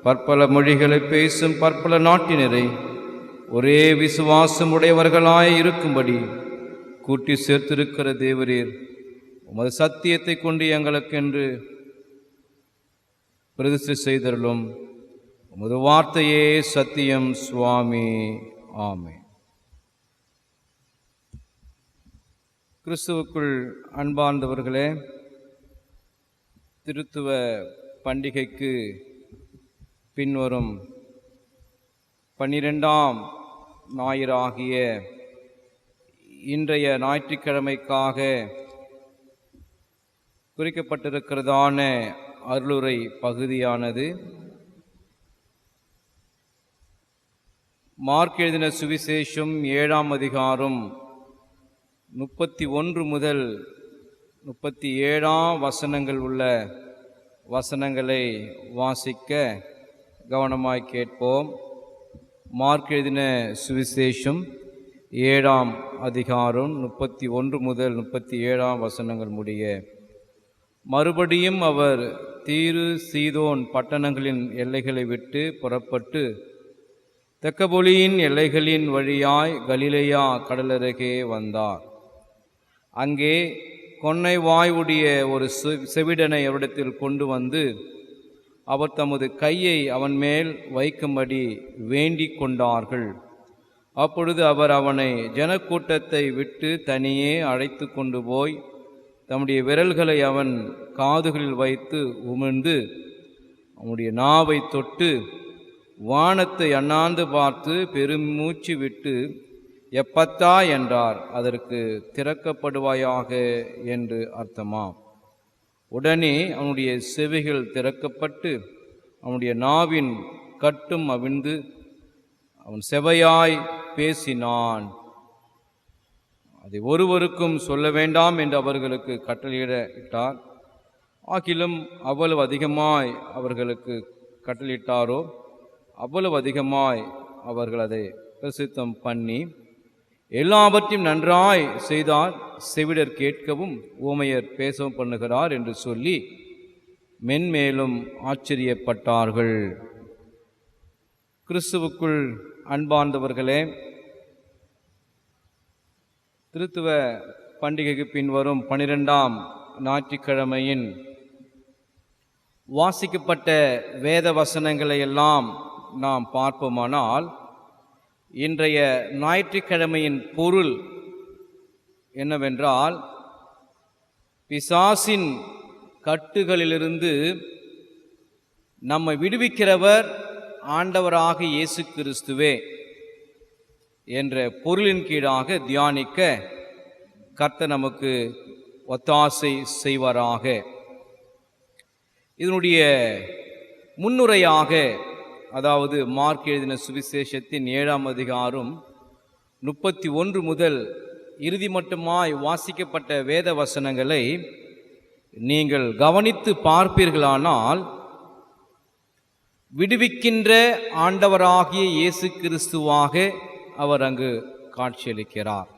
பற்பல மொழிகளை பேசும் பற்பல நாட்டினரை ஒரே விசுவாசம் உடையவர்களாய் இருக்கும்படி கூட்டி சேர்த்திருக்கிற தேவரீர், உமது சத்தியத்தை கொண்டு எங்களுக்கென்று பிரதிஷ்டை செய்தருளும். உமது வார்த்தையே சத்தியம் சுவாமி. ஆமென். கிறிஸ்துவுக்குள் அன்பார்ந்தவர்களே, திருத்துவ பண்டிகைக்கு பின்வரும் 12ஆம் ஞாயிறாகிய இன்றைய ஞாயிற்றுக்கிழமைக்காக குறிக்கப்பட்டிருக்கிறதான அருளுரை பகுதியானது மார்க் எழுதின சுவிசேஷம் 7ஆம் அதிகாரம் 31 முதல் 37ஆம் வசனங்கள் உள்ள வசனங்களை வாசிக்க கவனமாய் கேட்போம். மார்க் எழுதின சுவிசேஷம் 7ஆம் அதிகாரம் 31 முதல் 37ஆம் வசனங்கள் முடிய. மறுபடியும் அவர் தீரு சீதோன் பட்டணங்களின் எல்லைகளை விட்டு புறப்பட்டு தெக்கப்பொலியின் எல்லைகளின் வழியாய் கலிலேயா கடலருகே வந்தார். அங்கே கொன்னை வாயுடைய ஒரு செவிடனை அவரிடத்தில் கொண்டு வந்து அவர் தமது கையை அவன் மேல் வைக்கும்படி வேண்டிக் கொண்டார்கள். அப்பொழுது அவர் அவனை ஜனக்கூட்டத்தை விட்டு தனியே அழைத்து கொண்டு போய் தம்முடைய விரல்களை அவன் காதுகளில் வைத்து உமிழ்ந்து அவனுடைய நாவை தொட்டு வானத்தை அண்ணாந்து பார்த்து பெருமூச்சு விட்டு எப்பத்தா என்றார். அதற்கு திறக்கப்படுவாயாக என்று அர்த்தமாம். உடனே அவனுடைய செவிகள் திறக்கப்பட்டு அவனுடைய நாவின் கட்டும் அவிழ்ந்து அவன் செவையாய் பேசினான். அதை ஒருவருக்கும் சொல்ல வேண்டாம் என்று அவர்களுக்கு கட்டளையிட்டார். ஆகிலும் அவ்வளவு அதிகமாய் அவர்களுக்கு கட்டளையிட்டாரோ அவ்வளவு அதிகமாய் அவர்கள் அதை பிரசித்தம் பண்ணி எல்லாவற்றையும் நன்றாய் செய்தார். செவிடர் கேட்கவும் ஊமையர் பேசவும் பண்ணுகிறார் என்று சொல்லி மென்மேலும் ஆச்சரியப்பட்டார்கள். கிறிஸ்துவுக்குள் அன்பார்ந்தவர்களே, திருத்துவ பண்டிகைக்கு பின்வரும் 12ஆம் ஞாயிற்றுக்கிழமையின் வாசிக்கப்பட்ட வேத வசனங்களை எல்லாம் நாம் பார்ப்போமானால், இன்றைய ஞாயிற்றுக்கிழமையின் பொருள் என்னவென்றால், பிசாசின் கட்டுகளிலிருந்து நம்மை விடுவிக்கிறவர் ஆண்டவராக இயேசு கிறிஸ்துவே என்ற பொருளின் கீழாக தியானிக்க கர்த்தர் நமக்கு ஒத்தாசை செய்வாராக. இதனுடைய முன்னுரையாக, அதாவது மார்க் எழுதின சுவிசேஷத்தின் 7ஆம் அதிகாரம் 31 முதல் இறுதி மட்டுமாய் வாசிக்கப்பட்ட வேத வசனங்களை நீங்கள் கவனித்து பார்ப்பீர்களானால், விடுவிக்கின்ற ஆண்டவராகிய இயேசு கிறிஸ்துவாக அவர் அங்கு காட்சியளிக்கிறார்.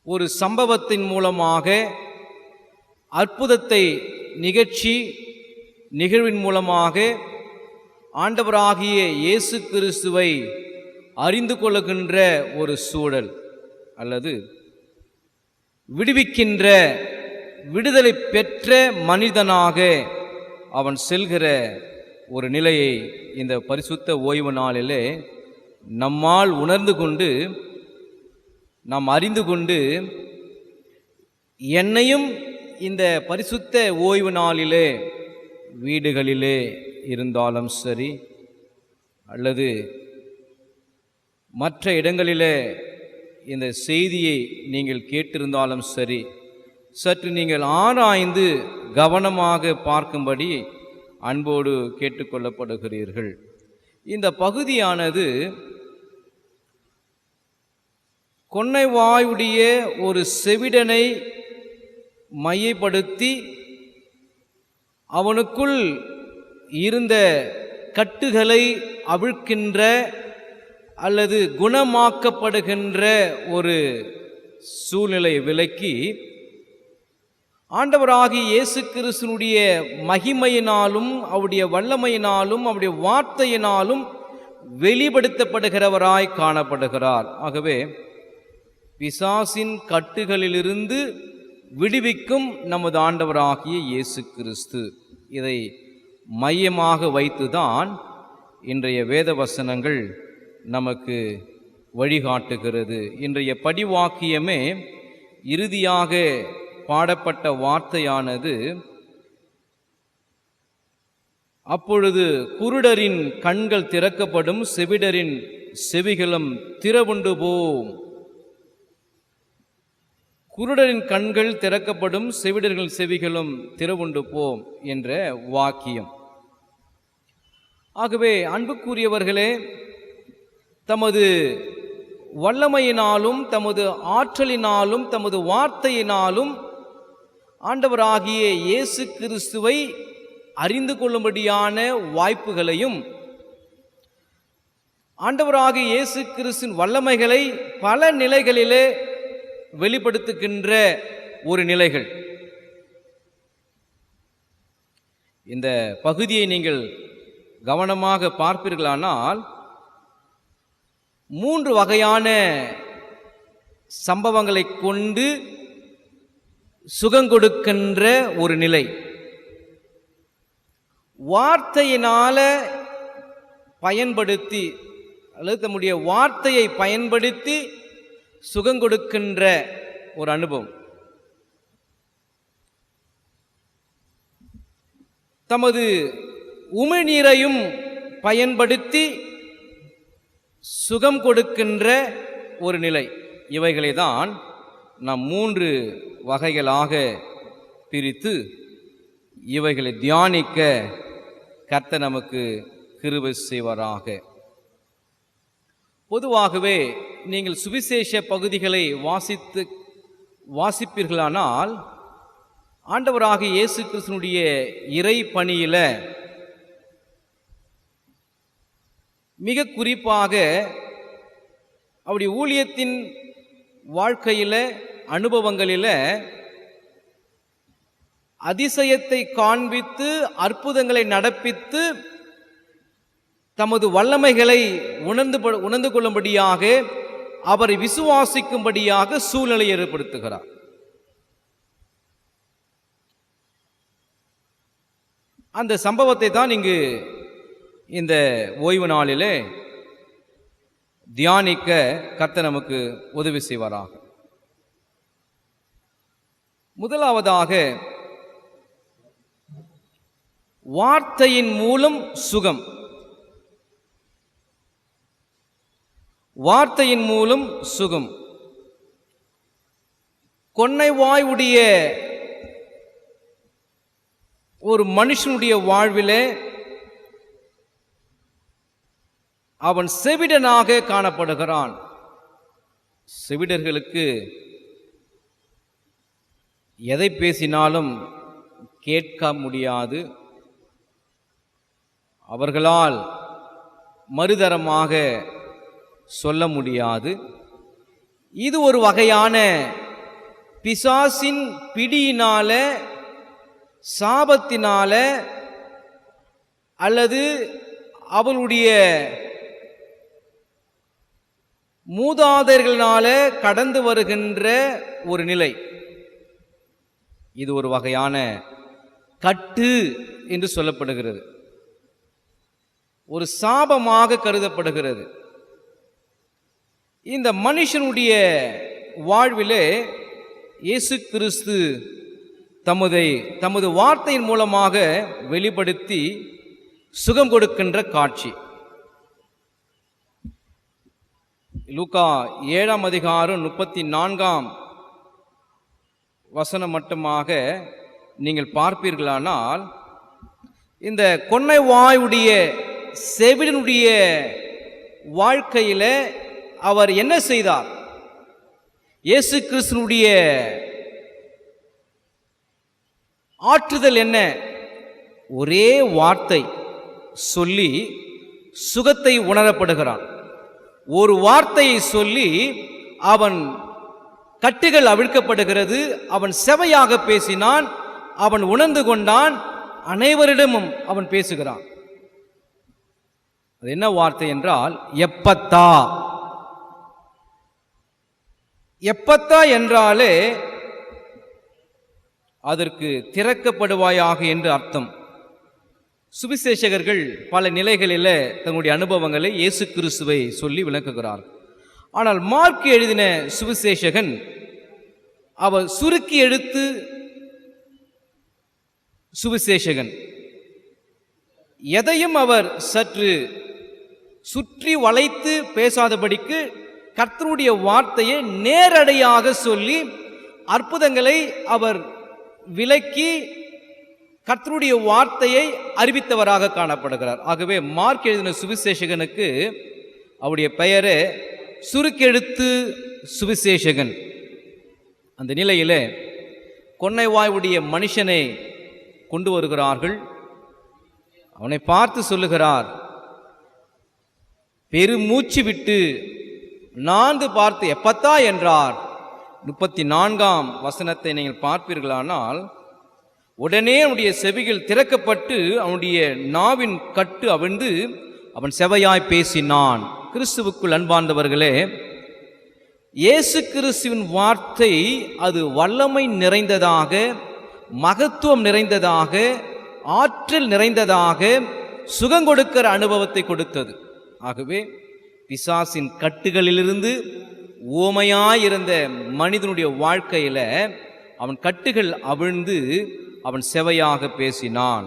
ஒரு சம்பவத்தின் மூலமாக, அற்புதத்தை நிகழ்வின் மூலமாக ஆண்டவராகிய இயேசு கிறிஸ்துவை அறிந்து கொள்ளுகின்ற ஒரு சூழல், அல்லது விடுவிக்கின்ற விடுதலை பெற்ற மனிதனாக அவன் செல்கிற ஒரு நிலையை இந்த பரிசுத்த ஓய்வு நாளிலே நம்மால் உணர்ந்து கொண்டு, நாம் அறிந்து கொண்டு, என்னையும் இந்த பரிசுத்த ஓய்வு நாளிலே வீடுகளிலே இருந்தாலும் சரி, அல்லது மற்ற இடங்களிலே இந்த செய்தியை நீங்கள் கேட்டிருந்தாலும் சரி, சற்று நீங்கள் ஆராய்ந்து கவனமாக பார்க்கும்படி அன்போடு கேட்டுக்கொள்ளப்படுகிறீர்கள். இந்த பகுதியானது கொன்னைவாயுடைய ஒரு செவிடனை மையப்படுத்தி அவனுக்குள் இருந்த கட்டுகளை அவிழ்க்கின்ற அல்லது குணமாக்கப்படுகின்ற ஒரு சூழ்நிலை விலக்கி, ஆண்டவராகிய இயேசு கிறிஸ்துவினுடைய மகிமையினாலும் அவருடைய வல்லமையினாலும் அவருடைய வார்த்தையினாலும் வெளிப்படுத்தப்படுகிறவராய் காணப்படுகிறார். ஆகவே பிசாசின் கட்டுகளிலிருந்து விடுவிக்கும் நமது ஆண்டவராகிய இயேசு கிறிஸ்து. இதை மையமாக வைத்துதான் இன்றைய வேத வசனங்கள் நமக்கு வழிகாட்டுகிறது. இன்றைய படிவாக்கியமே இறுதியாக பாடப்பட்ட வார்த்தையானது, அப்பொழுது குருடரின் கண்கள் திறக்கப்படும், செவிடரின் செவிகளும் திறவுண்டு போம். குருடரின் கண்கள் திறக்கப்படும், செவிடர்கள் செவிகளும் திறவுண்டு போம் என்ற வாக்கியம். ஆகவே அன்புக்குரியவர்களே, தமது வல்லமையினாலும் தமது ஆற்றலினாலும் தமது வார்த்தையினாலும் ஆண்டவராகிய இயேசு கிறிஸ்துவை அறிந்து கொள்ளும்படியான வாய்ப்புகளையும், ஆண்டவராகிய இயேசு கிறிஸ்துவின் வல்லமைகளை பல நிலைகளிலே வெளிப்படுத்துகின்ற ஒரு நிலைகள். இந்த பகுதியை நீங்கள் கவனமாக பார்ப்பீர்களானால் 3 வகையான சம்பவங்களை கொண்டு சுகங்கொடுக்கின்ற ஒரு நிலை. வார்த்தையினால பயன்படுத்தி அல்லது தம்முடைய வார்த்தையை பயன்படுத்தி சுகங்கொடுக்கின்ற ஒரு அனுபவம். தமது உமிழ்நீரையும் பயன்படுத்தி சுகம் கொடுக்கின்ற ஒரு நிலை. இவைகளை தான் நாம் 3 வகைகளாக பிரித்து இவைகளை தியானிக்க கர்த்தர் நமக்கு கிருபை செய்வாராக. பொதுவாகவே நீங்கள் சுவிசேஷ பகுதிகளை வாசிப்பீர்களானால் ஆண்டவராகிய இயேசு கிறிஸ்துவினுடைய இறை பணியில் மிக குறிப்பாக அவருடைய ஊழியத்தின் வாழ்க்கையில் அனுபவங்களில் அதிசயத்தை காண்பித்து அற்புதங்களை நடப்பித்து தமது வல்லமைகளை உணர்ந்து கொள்ளும்படியாக அவரை விசுவாசிக்கும்படியாக சூழ்நிலை ஏற்படுத்துகிறார். அந்த சம்பவத்தை தான் இங்கு இந்த ஓய்வு நாளிலே தியானிக்க கர்த்தர் நமக்கு உதவி செய்வாராக. முதலாவதாக வார்த்தையின் மூலம் சுகம். வார்த்தையின் மூலம் சுகம். கொன்னைவாயுடைய ஒரு மனுஷனுடைய வாழ்விலே அவன் செவிடனாக காணப்படுகிறான். செவிடர்களுக்கு எதை பேசினாலும் கேட்க முடியாது. அவர்களால் மறுதரமாக சொல்ல முடியாது. இது ஒரு வகையான பிசாசின் பிடியினால, சாபத்தினால அல்லது அவளுடைய மூதாதையர்களால கடந்து வருகின்ற ஒரு நிலை. இது ஒரு வகையான கட்டு என்று சொல்லப்படுகிறது. ஒரு சாபமாக கருதப்படுகிறது. இந்த மனுஷனுடைய வாழ்விலே இயேசு கிறிஸ்து தமது வார்த்தையின் மூலமாக வெளிப்படுத்தி சுகம் கொடுக்கின்ற காட்சி. லூக்கா 7ஆம் அதிகாரம் 34ஆம் வசனம் மட்டுமாக நீங்கள் பார்ப்பீர்களானால், இந்த கொன்னைவாயுடைய செவிடனுடைய வாழ்க்கையில் அவர் என்ன செய்தார்? இயேசு கிறிஸ்துவினுடைய ஆற்றுதல் என்ன? ஒரே வார்த்தை சொல்லி சுகத்தை உணரப்படுகிறான். ஒரு வார்த்தையை சொல்லி அவன் கட்டுகள் அவிழ்க்கப்படுகிறது. அவன் செவையாக பேசினான். அவன் உணர்ந்து கொண்டான். அனைவரிடமும் அவன் பேசுகிறான். அது என்ன வார்த்தை என்றால், எப்பத்தா. எப்பத்தா என்றாலே அதற்கு திறக்கப்படுவாயாக என்று அர்த்தம். சுவிசேஷகர்கள் பல நிலைகளில் தங்களுடைய அனுபவங்களை இயேசு கிறிஸ்துவை சொல்லி விளக்குகிறார். ஆனால் மார்க் எழுதின சுவிசேஷகன் அவர் சுருக்கி எடுத்து சுவிசேஷகன், எதையும் அவர் சற்று சுற்றி வளைத்து பேசாதபடிக்கு கர்த்தருடைய வார்த்தையை நேரடியாக சொல்லி அற்புதங்களை அவர் விளக்கி கர்த்தருடைய வார்த்தையை அறிவித்தவராக காணப்படுகிறார். ஆகவே மார்க் எழுதின சுவிசேஷகனுக்கு அவருடைய பெயரே சுருக்கெழுத்து சுவிசேஷகன். அந்த நிலையிலே கொன்னைவாயுடைய மனுஷனை கொண்டு வருகிறார்கள். அவனை பார்த்து சொல்லுகிறார், பெருமூச்சு விட்டு நான்கு பார்த்து எப்பத்தா என்றார். 34ஆம் வசனத்தை நீங்கள் பார்ப்பீர்களானால், உடனே அவனுடைய செவிகள் திறக்கப்பட்டு அவனுடைய நாவின் கட்டு அவிழ்ந்து அவன் செவையாய் பேசினான். கிறிஸ்துவுக்குள் அன்பார்ந்தவர்களே, இயேசு கிறிஸ்துவின் வார்த்தை அது வல்லமை நிறைந்ததாக, மகத்துவம் நிறைந்ததாக, ஆற்றல் நிறைந்ததாக, சுகம் கொடுக்கிற அனுபவத்தை கொடுத்தது. ஆகவே பிசாசின் கட்டுகளிலிருந்து ஊமையாயிருந்த மனிதனுடைய வாழ்க்கையில அவன் கட்டுகள் அவிழ்ந்து அவன் செவையாக பேசினான்.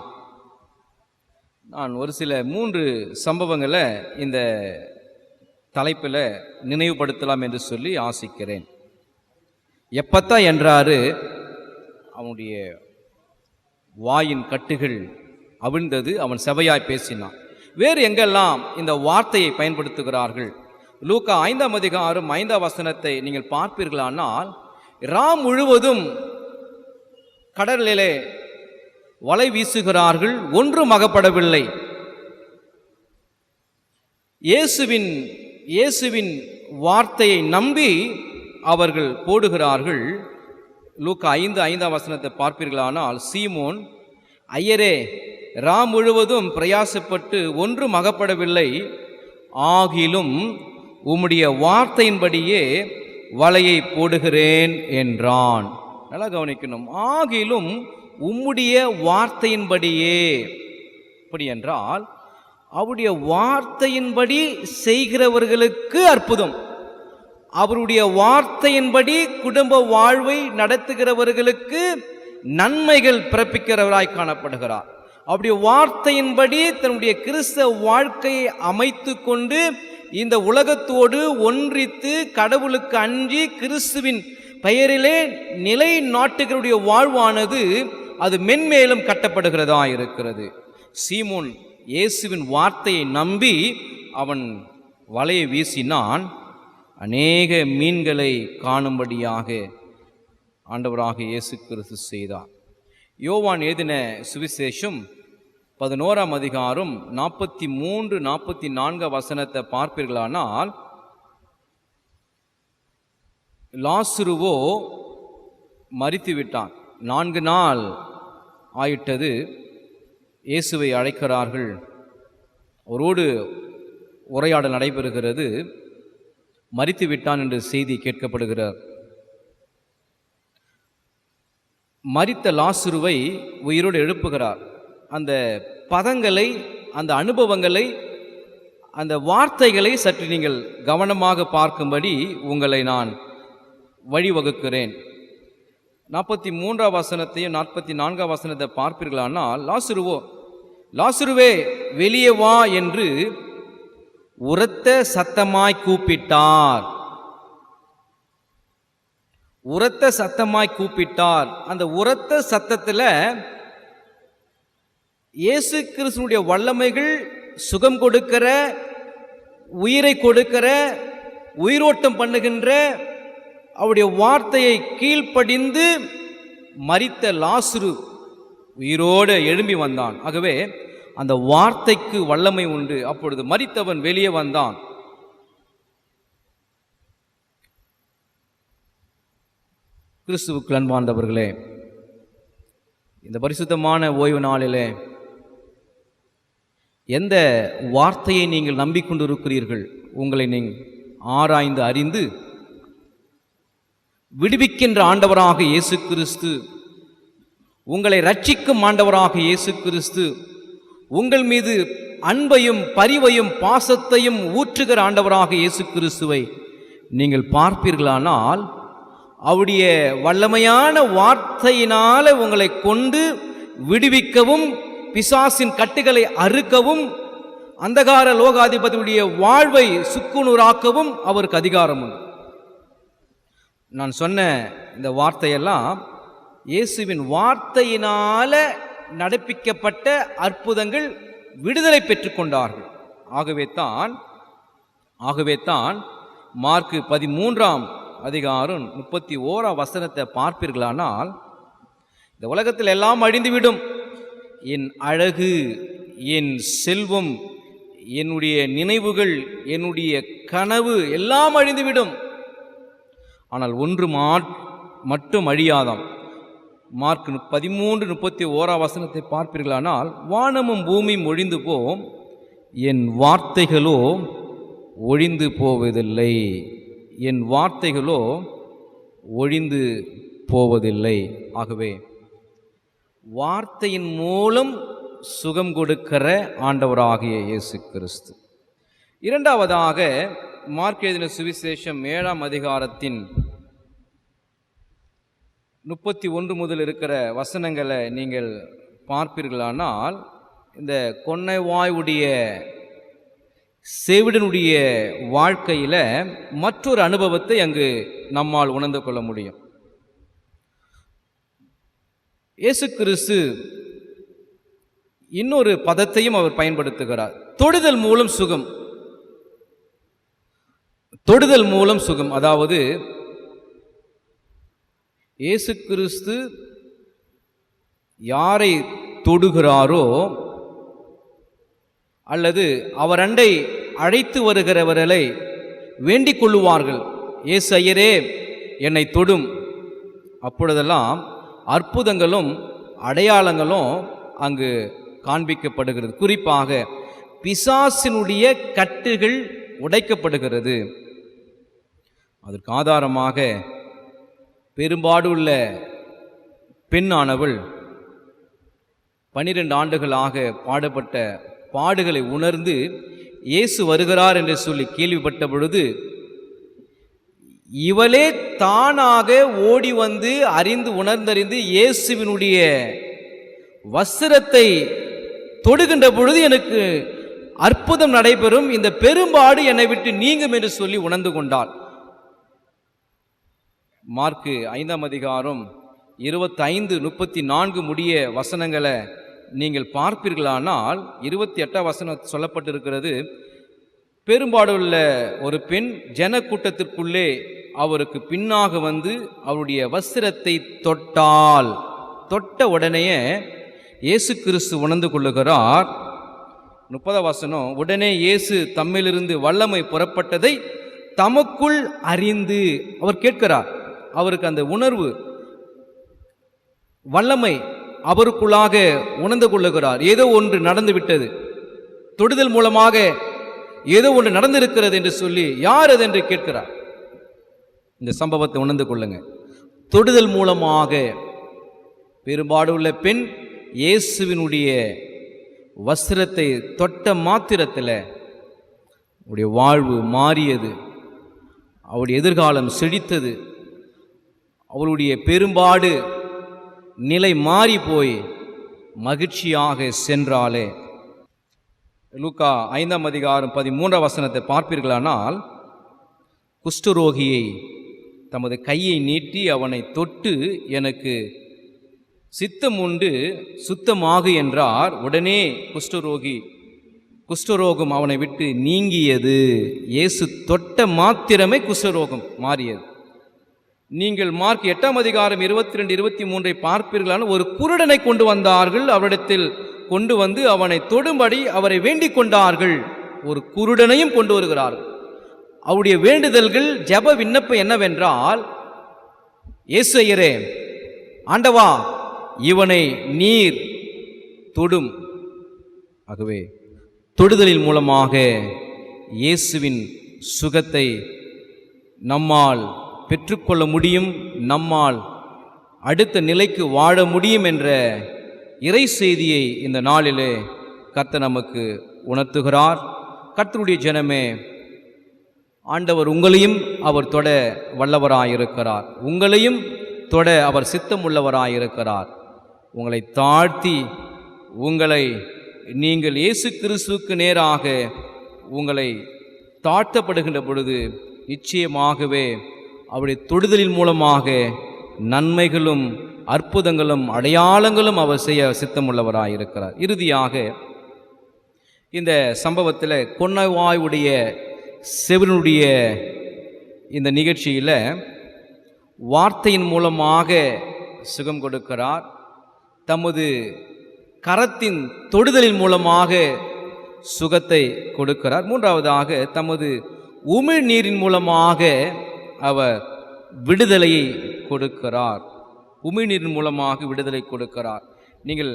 நான் ஒரு சில 3 சம்பவங்களை இந்த தலைப்பில் நினைவுபடுத்தலாம் என்று சொல்லி ஆசிக்கிறேன். எப்பத்தா என்றாரு, அவனுடைய வாயின் கட்டுகள் அவிழ்ந்தது, அவன் செவையாய் பேசினான். வேறு எங்கெல்லாம் இந்த வார்த்தையை பயன்படுத்துகிறார்கள்? லூக்கா 5ஆம் அதிகாரம் 5ஆம் வசனத்தை நீங்கள் பார்ப்பீர்களானால், ராம் முழுவதும் கடலிலே வலை வீசுகிறார்கள், ஒன்றும் அகப்படவில்லை. இயேசுவின் வார்த்தையை நம்பி அவர்கள் போடுகிறார்கள். லூக்கா 5:5ஆம் வசனத்தை பார்ப்பீர்களானால், சீமோன், ஐயரே, ராம் முழுவதும் பிரயாசப்பட்டு ஒன்றும் அகப்படவில்லை, ஆகிலும் உம்முடைய வார்த்தையின்படியே வலையை போடுகிறேன் என்றான். நல்லா கவனிக்கணும். ஆகிலும் உம்முடைய வார்த்தையின்படியே. அப்படி என்றால் அவருடைய வார்த்தையின்படி செய்கிறவர்களுக்கு அற்புதம், அவருடைய வார்த்தையின்படி குடும்ப வாழ்வை நடத்துகிறவர்களுக்கு நன்மைகள் பிறப்பிக்கிறவராய் காணப்படுகிறார். அவருடைய வார்த்தையின்படி தன்னுடைய கிறிஸ்தவ வாழ்க்கையை அமைத்து கொண்டு இந்த உலகத்தோடு ஒன்றித்து கடவுளுக்கு அஞ்சி கிறிஸ்துவின் பெயரிலே நிலை நாட்டுகளுடைய வாழ்வானது அது மென்மேலும் கட்டப்படுகிறதா இருக்கிறது. சீமோன் இயேசுவின் வார்த்தையை நம்பி அவன் வலையை வீசினான். அநேக மீன்களை காணும்படியாக ஆண்டவராக இயேசு கிறிஸ்து செய்தார். யோவான் எழுதின சுவிசேஷம் 11ஆம் அதிகாரம் 43-44 வசனத்தை பார்ப்பீர்களானால், லாசுருவோ மரித்து விட்டான், 4 நாள் ஆயிட்டது. இயேசுவை அழைக்கிறார்கள், அவரோடு உரையாடல் நடைபெறுகிறது. மரித்து விட்டான் என்று செய்தி கேட்கப்படுகிறார். மரித்த லாசுருவை உயிரோடு எழுப்புகிறார். அந்த பதங்களை, அந்த அனுபவங்களை, அந்த வார்த்தைகளை சற்று நீங்கள் கவனமாக பார்க்கும்படி உங்களை நான் வழிவகுக்கிறேன். 43ஆம் வசனத்தையும் 44ஆம் வசனத்தை பார்ப்பீர்களானால், லாசுருவே வெளியே வா என்று உரத்த சத்தமாய் கூப்பிட்டார். உரத்த சத்தமாய் கூப்பிட்டார். அந்த உரத்த சத்தத்தில் இயேசு கிறிஸ்துவினுடைய வல்லமைகள், சுகம் கொடுக்கிற, உயிரை கொடுக்கிற, உயிரோட்டம் பண்ணுகின்ற அவருடைய வார்த்தையை கீழ்ப்படிந்து மரித்த லாசுரு உயிரோடு எழும்பி வந்தான். ஆகவே அந்த வார்த்தைக்கு வல்லமை உண்டு. அப்பொழுது மரித்தவன் வெளியே வந்தான். கிறிஸ்துவுக்கு அன்பார்ந்தவர்களே, இந்த பரிசுத்தமான ஓய்வு நாளிலே எந்த வார்த்தையை நீங்கள் நம்பிக்கொண்டிருக்கிறீர்கள்? உங்களை நீங்கள் ஆராய்ந்து அறிந்து விடுவிக்கின்ற ஆண்டவராக இயேசு கிறிஸ்து, உங்களை ரட்சிக்கும் ஆண்டவராக இயேசு கிறிஸ்து, உங்கள் மீது அன்பையும் பரிவையும் பாசத்தையும் ஊற்றுகிற ஆண்டவராக இயேசு கிறிஸ்துவை நீங்கள் பார்ப்பீர்களானால் அவருடைய வல்லமையான வார்த்தையினால உங்களை கொண்டு விடுவிக்கவும் பிசாசின் கட்டுகளை அறுக்கவும் அந்தகார லோகாதிபதியுடைய வாழ்வை சுக்குநூறாக்கவும் அவருக்கு அதிகாரம் உண்டு. நான் சொன்ன இந்த வார்த்தையெல்லாம் இயேசுவின் வார்த்தையினால நடப்பிக்கப்பட்ட அற்புதங்கள், விடுதலை பெற்றுக்கொண்டார்கள். ஆகவே தான் மார்க்கு 13ஆம் அதிகாரம் 31ஆம் வசனத்தை பார்ப்பீர்களானால், இந்த உலகத்தில் எல்லாம் அழிந்துவிடும், என் அழகு, என் செல்வம், என்னுடைய நினைவுகள், என்னுடைய கனவு எல்லாம் அழிந்துவிடும், ஆனால் ஒன்று மட்டும் அழியாதாம். மார்க் 13:31ஆம் வசனத்தை பார்ப்பீர்களானால், வானமும் பூமியும் ஒழிந்து போம், என் வார்த்தைகளோ ஒழிந்து போவதில்லை, என் வார்த்தைகளோ ஒழிந்து போவதில்லை. ஆகவே வார்த்தையின் மூலம் சுகம் கொடுக்கிற ஆண்டவராகிய இயேசு கிறிஸ்து. இரண்டாவதாக மார்க் எழுதின சுவிசேஷம் 7ஆம் அதிகாரத்தின் 31 முதல் இருக்கிற வசனங்களை நீங்கள் பார்ப்பீர்களானால், இந்த கொன்னைவாயுடைய சேவிடனுடைய வாழ்க்கையில மற்றொரு அனுபவத்தை அங்கு நம்மால் உணர்ந்து கொள்ள முடியும். இயேசு கிறிஸ்து இன்னொரு பதத்தையும் அவர் பயன்படுத்துகிறார். தொடுதல் மூலம் சுகம். தொடுதல் மூலம் சுகம். அதாவது இயேசு கிறிஸ்து யாரை தொடுகிறாரோ அல்லது அவர் அண்டை அழைத்து வருகிறவர்களை வேண்டிக் கொள்ளுவார்கள், இயேசு ஐயரே என்னை தொடும். அப்பொழுதெல்லாம் அற்புதங்களும் அடையாளங்களும் அங்கு காண்பிக்கப்படுகிறது. குறிப்பாக பிசாசினுடைய கட்டுகள் உடைக்கப்படுகிறது. அதற்கு ஆதாரமாக பெரும்பாடுள்ள பெண்ணானவள் 12 ஆண்டுகளாக பாடுபட்ட பாடுகளை உணர்ந்து இயேசு வருகிறார் என்று சொல்லி கேள்விப்பட்ட பொழுது இவளே தானாக ஓடி வந்து உணர்ந்தறிந்து இயேசுவினுடைய வஸ்திரத்தை தொடுகின்ற பொழுது எனக்கு அற்புதம் நடைபெறும், இந்த பெரும்பாடு என்னை விட்டு நீங்கும் என்று சொல்லி உணர்ந்து கொண்டாள். மார்க்கு 5ஆம் அதிகாரம் 25-34 முடிய வசனங்களை நீங்கள் பார்ப்பீர்களானால் 28ஆம் வசனம் சொல்லப்பட்டிருக்கிறது. பெரும்பாடுள்ள ஒரு பெண் ஜனக்கூட்டத்திற்குள்ளே அவருக்கு பின்னாக வந்து அவருடைய வஸ்திரத்தை தொட்டால், தொட்ட உடனேயே இயேசு கிறிஸ்து உணர்ந்து கொள்ளுகிறார். 30ஆம் வசனம், உடனே இயேசு தம்மிலிருந்து வல்லமை புறப்பட்டதை தமக்குள் அறிந்து அவர் கேட்கிறார். அவருக்கு அந்த உணர்வு, வல்லமை அவருக்குள்ளாக உணர்ந்து கொள்ளுகிறார். ஏதோ ஒன்று நடந்து விட்டது, தொடுதல் மூலமாக ஏதோ ஒன்று நடந்திருக்கிறது என்று சொல்லி யார் அது என்று கேட்கிறார். இந்த சம்பவத்தை உணர்ந்து கொள்ளுங்க. தொடுதல் மூலமாக பெரும்பாடுள்ள பெண் இயேசுவினுடைய வஸ்திரத்தை தொட்ட மாத்திரத்தில் அவருடைய வாழ்வு மாறியது, அவருடைய எதிர்காலம் செழித்தது, அவருடைய பெரும்பாடு நிலை மாறி போய் மகிழ்ச்சியாக சென்றாலே. லூக்கா 5ஆம் அதிகாரம் 13ஆம் வசனத்தை பார்ப்பீர்களானால், குஷ்டரோகியை தமது கையை நீட்டி அவனை தொட்டு எனக்கு சித்தம் உண்டு சுத்தமாகு என்றார். உடனே குஷ்டரோகம் அவனை விட்டு நீங்கியது. இயேசு தொட்ட மாத்திரமே குஷ்டரோகம் மாறியது. நீங்கள் மார்க் 8ஆம் அதிகாரம் 22-23 பார்ப்பீர்களான, ஒரு குருடனை கொண்டு வந்தார்கள், அவரிடத்தில் கொண்டு வந்து அவனை தொடும்படி அவரை வேண்டிக் கொண்டார்கள். ஒரு குருடனையும் கொண்டு வருகிறார்கள். அவருடைய வேண்டுதல்கள், ஜெப விண்ணப்பம் என்னவென்றால், இயேசு ஐயரே, ஆண்டவா, இவனை நீர் தொடும். ஆகவே தொடுதலின் மூலமாக இயேசுவின் சுகத்தை நம்மால் பெற்றுக்கொள்ள முடியும், நம்மால் அடுத்த நிலைக்கு வாழ முடியும் என்ற இறை செய்தியை இந்த நாளிலே கர்த்தர் நமக்கு உணர்த்துகிறார். கர்த்தருடைய ஜனமே, ஆண்டவர் உங்களையும் அவர் தொட வல்லவராயிருக்கிறார். உங்களையும் தொட அவர் சித்தம் உள்ளவராயிருக்கிறார். உங்களை தாழ்த்தி உங்களை நீங்கள் இயேசு கிறிஸ்துவுக்கு நேராக உங்களை தாழ்த்தப்படுகின்ற பொழுது நிச்சயமாகவே அவருடைய தொடுதலின் மூலமாக நன்மைகளும் அற்புதங்களும் அடையாளங்களும் அவர் செய்ய சித்தமுள்ளவராயிருக்கிறார். இறுதியாக இந்த சம்பவத்தில் கொன்னவாயுடைய செவினுடைய இந்த நிகழ்ச்சியில் வார்த்தையின் மூலமாக சுகம் கொடுக்கிறார். தமது கரத்தின் தொடுதலின் மூலமாக சுகத்தை கொடுக்கிறார். மூன்றாவதாக தமது உமிழ்நீரின் மூலமாக அவர் விடுதலையை கொடுக்கிறார். உமிழ்நீரின் மூலமாக விடுதலை கொடுக்கிறார். நீங்கள்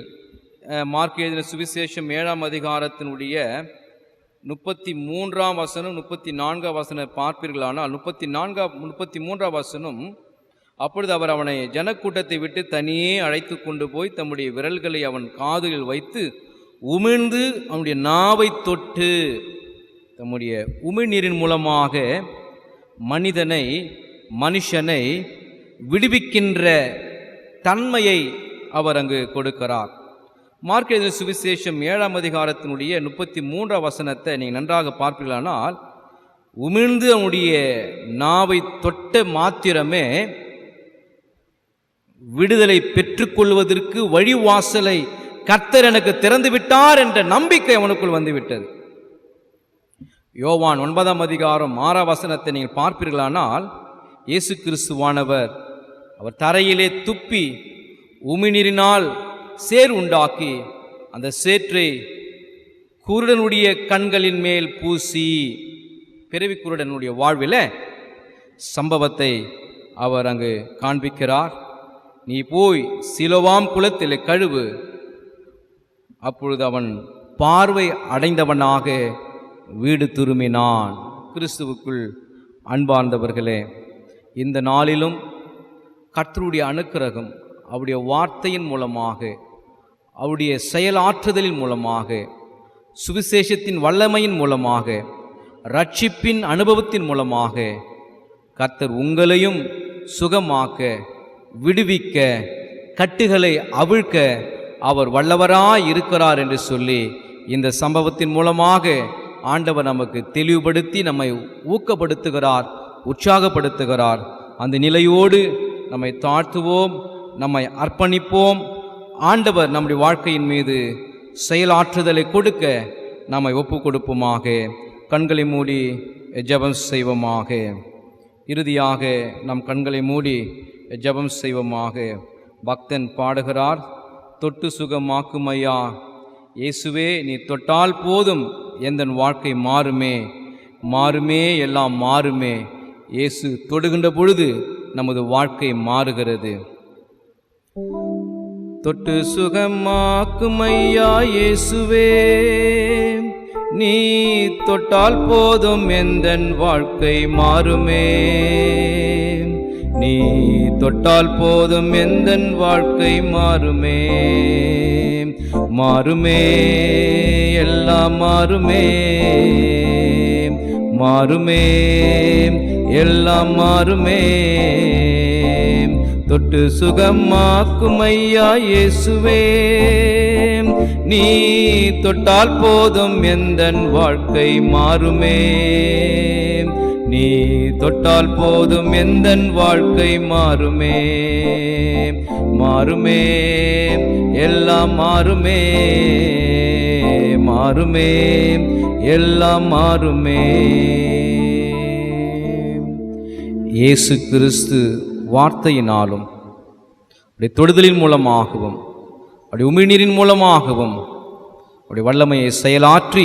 மார்க் எழுதின சுவிசேஷம் 7ஆம் அதிகாரத்தினுடைய 33ஆம் வசனம் 34ஆம் வசனம் பார்ப்பீர்களானால் 33ஆம் வசனம், அப்பொழுது அவர் அவனை ஜனக்கூட்டத்தை விட்டு தனியே அழைத்து கொண்டு போய் தம்முடைய விரல்களை அவன் காதுகளில் வைத்து உமிழ்ந்து அவனுடைய நாவை தொட்டு தம்முடைய உமிழ்நீரின் மூலமாக மனுஷனை விடுவிக்கின்ற தன்மையை அவர் அங்கு கொடுக்கிறார். மார்க் எழுதின சுவிசேஷம் 7ஆம் அதிகாரத்தினுடைய 33ஆம் வசனத்தை நீங்கள் நன்றாக பார்ப்பீர்களானால், உமிழ்ந்து அவனுடைய நாவை தொட்ட மாத்திரமே விடுதலை பெற்றுக்கொள்வதற்கு வழிவாசலை கர்த்தர் எனக்கு திறந்து விட்டார் என்ற நம்பிக்கை அவனுக்குள் வந்துவிட்டது. யோவான் 9ஆம் அதிகாரம் 6ஆம் வசனத்தை நீங்கள் பார்ப்பீர்களானால், இயேசு கிறிஸ்துவானவர் அவர் தரையிலே துப்பி உமிழ்நீரினால் சேர் உண்டாக்கி அந்த சேற்றை குருடனுடைய கண்களின் மேல் பூசி, பிறவி குருடனுடைய வாழ்வில் சம்பவத்தை அவர் அங்கு காண்பிக்கிறார். நீ போய் சிலோவாம் குளத்தில் கழுவு. அப்பொழுது அவன் பார்வை அடைந்தவனாக வீடு திரும்பினான். கிறிஸ்துவுக்குள் அன்பார்ந்தவர்களே, இந்த நாளிலும் கர்த்தருடைய அனுக்கிரகம் அவருடைய வார்த்தையின் மூலமாக, அவருடைய செயலாற்றுதலின் மூலமாக, சுவிசேஷத்தின் வல்லமையின் மூலமாக, ரட்சிப்பின் அனுபவத்தின் மூலமாக கர்த்தர் உங்களையும் சுகமாக்க, விடுவிக்க, கட்டுகளை அவிழ்க்க அவர் வல்லவராய் இருக்கிறார் என்று சொல்லி இந்த சம்பவத்தின் மூலமாக ஆண்டவர் நமக்கு தெளிவுபடுத்தி நம்மை ஊக்கப்படுத்துகிறார், உற்சாகப்படுத்துகிறார். அந்த நிலையோடு நம்மை தாழ்த்துவோம், நம்மை அர்ப்பணிப்போம். ஆண்டவர் நம்முடைய வாழ்க்கையின் மீது செயலாற்றுதலை கொடுக்க நம்மை ஒப்பு கொடுப்போமாக. கண்களை மூடி ஜெபம் செய்வோமாக. இறுதியாக நம் கண்களை மூடி ஜெபம் செய்வோமாக. பக்தன் பாடுகிறார், தொட்டு சுகமாக்கும் ஐயா இயேசுவே, நீ தொட்டால் போதும் எந்தன் வாழ்க்கை மாறுமே, மாறுமே, எல்லாம் மாறுமே. இயேசு தொடுகின்ற பொழுது நமது வாழ்க்கை மாறுகிறது. தொட்டு சுகமாக்கும் ஐயா இயேசுவே, நீ தொட்டால் போதும் எந்தன் வாழ்க்கை மாறுமே, நீ தொட்டால் போதும் எந்தன் வாழ்க்கை மாறுமே, மாறுமே, எல்லாம் மாறுமே, மாறுமே, எல்லாம் மாறுமே. தொட்டு சுகமாக்கும் ஐயா இயேசுவே, நீ தொட்டால் போதும் எந்தன் வாழ்க்கை மாறுமே, நீ தொட்டால் போதும் எந்தன் வாழ்க்கை மாறுமே, மாறுமே, எல்லாம் மாறுமே, மாறுமே, எல்லாம் மாறுமே. இயேசு கிறிஸ்து வார்த்தையினாலும் அப்படி தொடுதலின் மூலமாகவும் அப்படி உமிழ்நீரின் மூலமாகவும் அப்படி வல்லமையை செயலாற்றி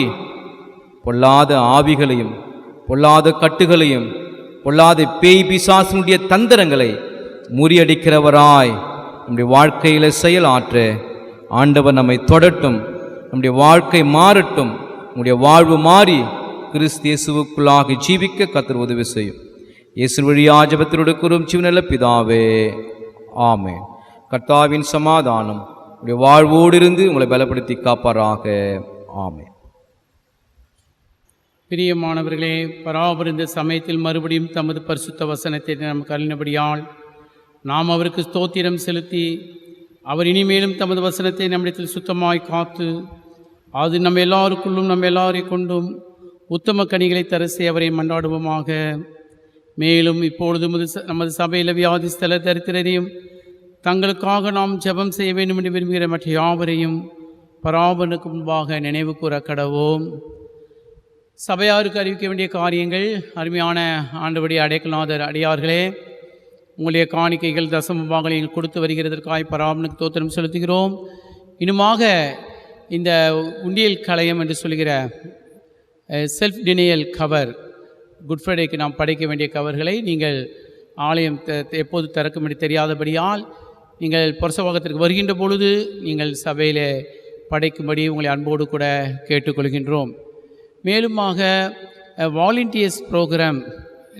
பொல்லாத ஆவிகளையும் பொல்லாத கட்டுகளையும் பொல்லாத பேய் பிசாசினுடைய தந்திரங்களை முறியடிக்கிறவராய் நம்முடைய வாழ்க்கையில் செயலாற்ற ஆண்டவர் நம்மை தொடட்டும், நம்முடைய வாழ்க்கை மாறட்டும், நம்முடைய வாழ்வு மாறி கிறிஸ்து இயேசுவுக்குள்ளாக ஜீவிக்க கர்த்தர் உதவி செய்யும். இயேசு வழியா ஜெபத்திலோடு கூறும் சிவனல்ல பிதாவே, ஆமென். கர்த்தாவின் சமாதானம் உடைய வாழ்வோடு இருந்து உங்களை பலப்படுத்தி காப்பாராக. ஆமென்.
பிரியமானவர்களே, பராபர் இந்த சமயத்தில் மறுபடியும் தமது பரிசுத்த வசனத்தை நமக்கு அருளினபடியால் நாம் அவருக்கு ஸ்தோத்திரம் செலுத்தி, அவர் இனிமேலும் தமது வசனத்தை நம்மிடத்தில் சுத்தமாய் காத்து, அது நம்ம எல்லாருக்குள்ளும் நம்ம எல்லாரை கொண்டும் உத்தம கனிகளை தரசி அவரை மன்றாடுவோமாக. மேலும் இப்பொழுது நமது சபையில் வியாதிஸ்தல தரித்திரரையும் தங்களுக்காக நாம் ஜெபம் செய்ய வேண்டும் என்று விரும்புகிற மற்ற யாவரையும் பராபனுக்கு முன்பாக நினைவு கூற கடவோம். சபையாருக்கு அறிவிக்க வேண்டிய காரியங்கள். அருமையான ஆண்டவருடைய அடைக்கலநாதர் அடியார்களே, உங்களுடைய காணிக்கைகள் தசமபாகங்களை கொடுத்து வருகிறதற்காக பராபனுக்கு தோத்திரம் செலுத்துகிறோம். இன்னுமாக இந்த உண்டியல் கலையம் என்று சொல்கிற செல்ஃப் டினியல் கவர், குட் ஃப்ரைடேக்கு நாம் படைக்க வேண்டிய கவர்களை நீங்கள் ஆலயம் எப்போது திறக்கும் என்று தெரியாதபடியால் நீங்கள் புரசவாகத்திற்கு வருகின்ற பொழுது நீங்கள் சபையில் படைக்கும்படி உங்களை அன்போடு கூட கேட்டுக்கொள்கின்றோம். மேலுமாக வாலண்டியர்ஸ் ப்ரோக்ராம்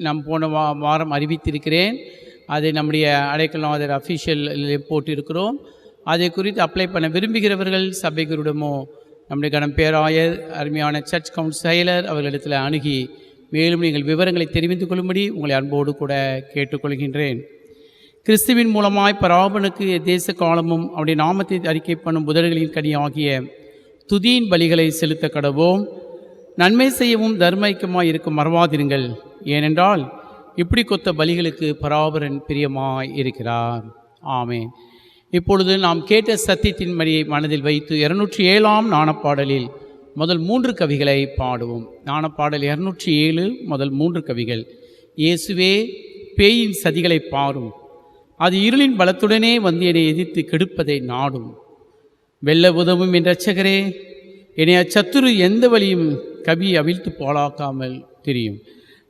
நாம் போன வாரம் அறிவித்திருக்கிறேன். அதை நம்முடைய அடைக்கலநாதர் அஃபிஷியல் போட்டிருக்கிறோம். அதை குறித்து அப்ளை பண்ண விரும்புகிறவர்கள் சபைகளிடமோ நம்முடைய கணம் பேராயர் அருமையான சர்ச் கவுன்சிலர் அவர்களிடத்தில் அணுகி மேலும் நீங்கள் விவரங்களை தெரிவித்து கொள்ளும்படி உங்களை அன்போடு கூட கேட்டுக்கொள்கின்றேன். கிறிஸ்துவின் மூலமாய் பராபனுக்கு தேச காலமும் அவருடைய நாமத்தை அறிக்கை பண்ணும் புதர்களின் கனி ஆகிய துதியின் பலிகளை செலுத்த கடவோம். நன்மை செய்யவும் தர்ம ஐக்கியமாய் இருக்கும் மறவாதிருங்கள். ஏனென்றால் இப்படி கொத்த பலிகளுக்கு பராபரன் பிரியமாய் இருக்கிறார். ஆமென். இப்பொழுது நாம் கேட்ட சத்தியத்தின் மடியை மனதில் வைத்து 207ஆம் நாணப்பாடலில் முதல் 3 கவிகளை பாடுவோம். நாணப்பாடல் 207 முதல் 3 கவிகள். இயேசுவே, பேயின் சதிகளை பாரும், அது இருளின் பலத்துடனே வந்து என்னை எதிர்த்து கெடுப்பதை நாடும். வெல்ல உதவும் என் இரட்சகரே, என்னை அச்சத்துரு எந்த வழியும் கவி அவிழ்த்து போலாக்காமல் தெரியும்.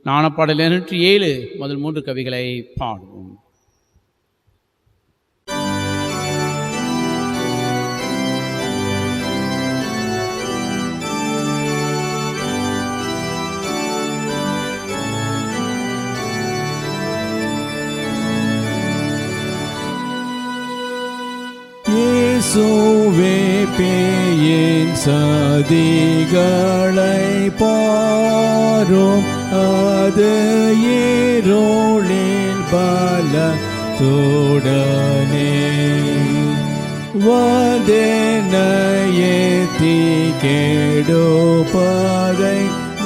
நாணப்பாடல் 207 முதல் 3 கவிகளை பாடுவோம்.
இயேசுவே, பேயின் சதிகளை பாரும், அது இருளின் பலத்துடனே வந்தென்னையேத்தி கெடுப்பதை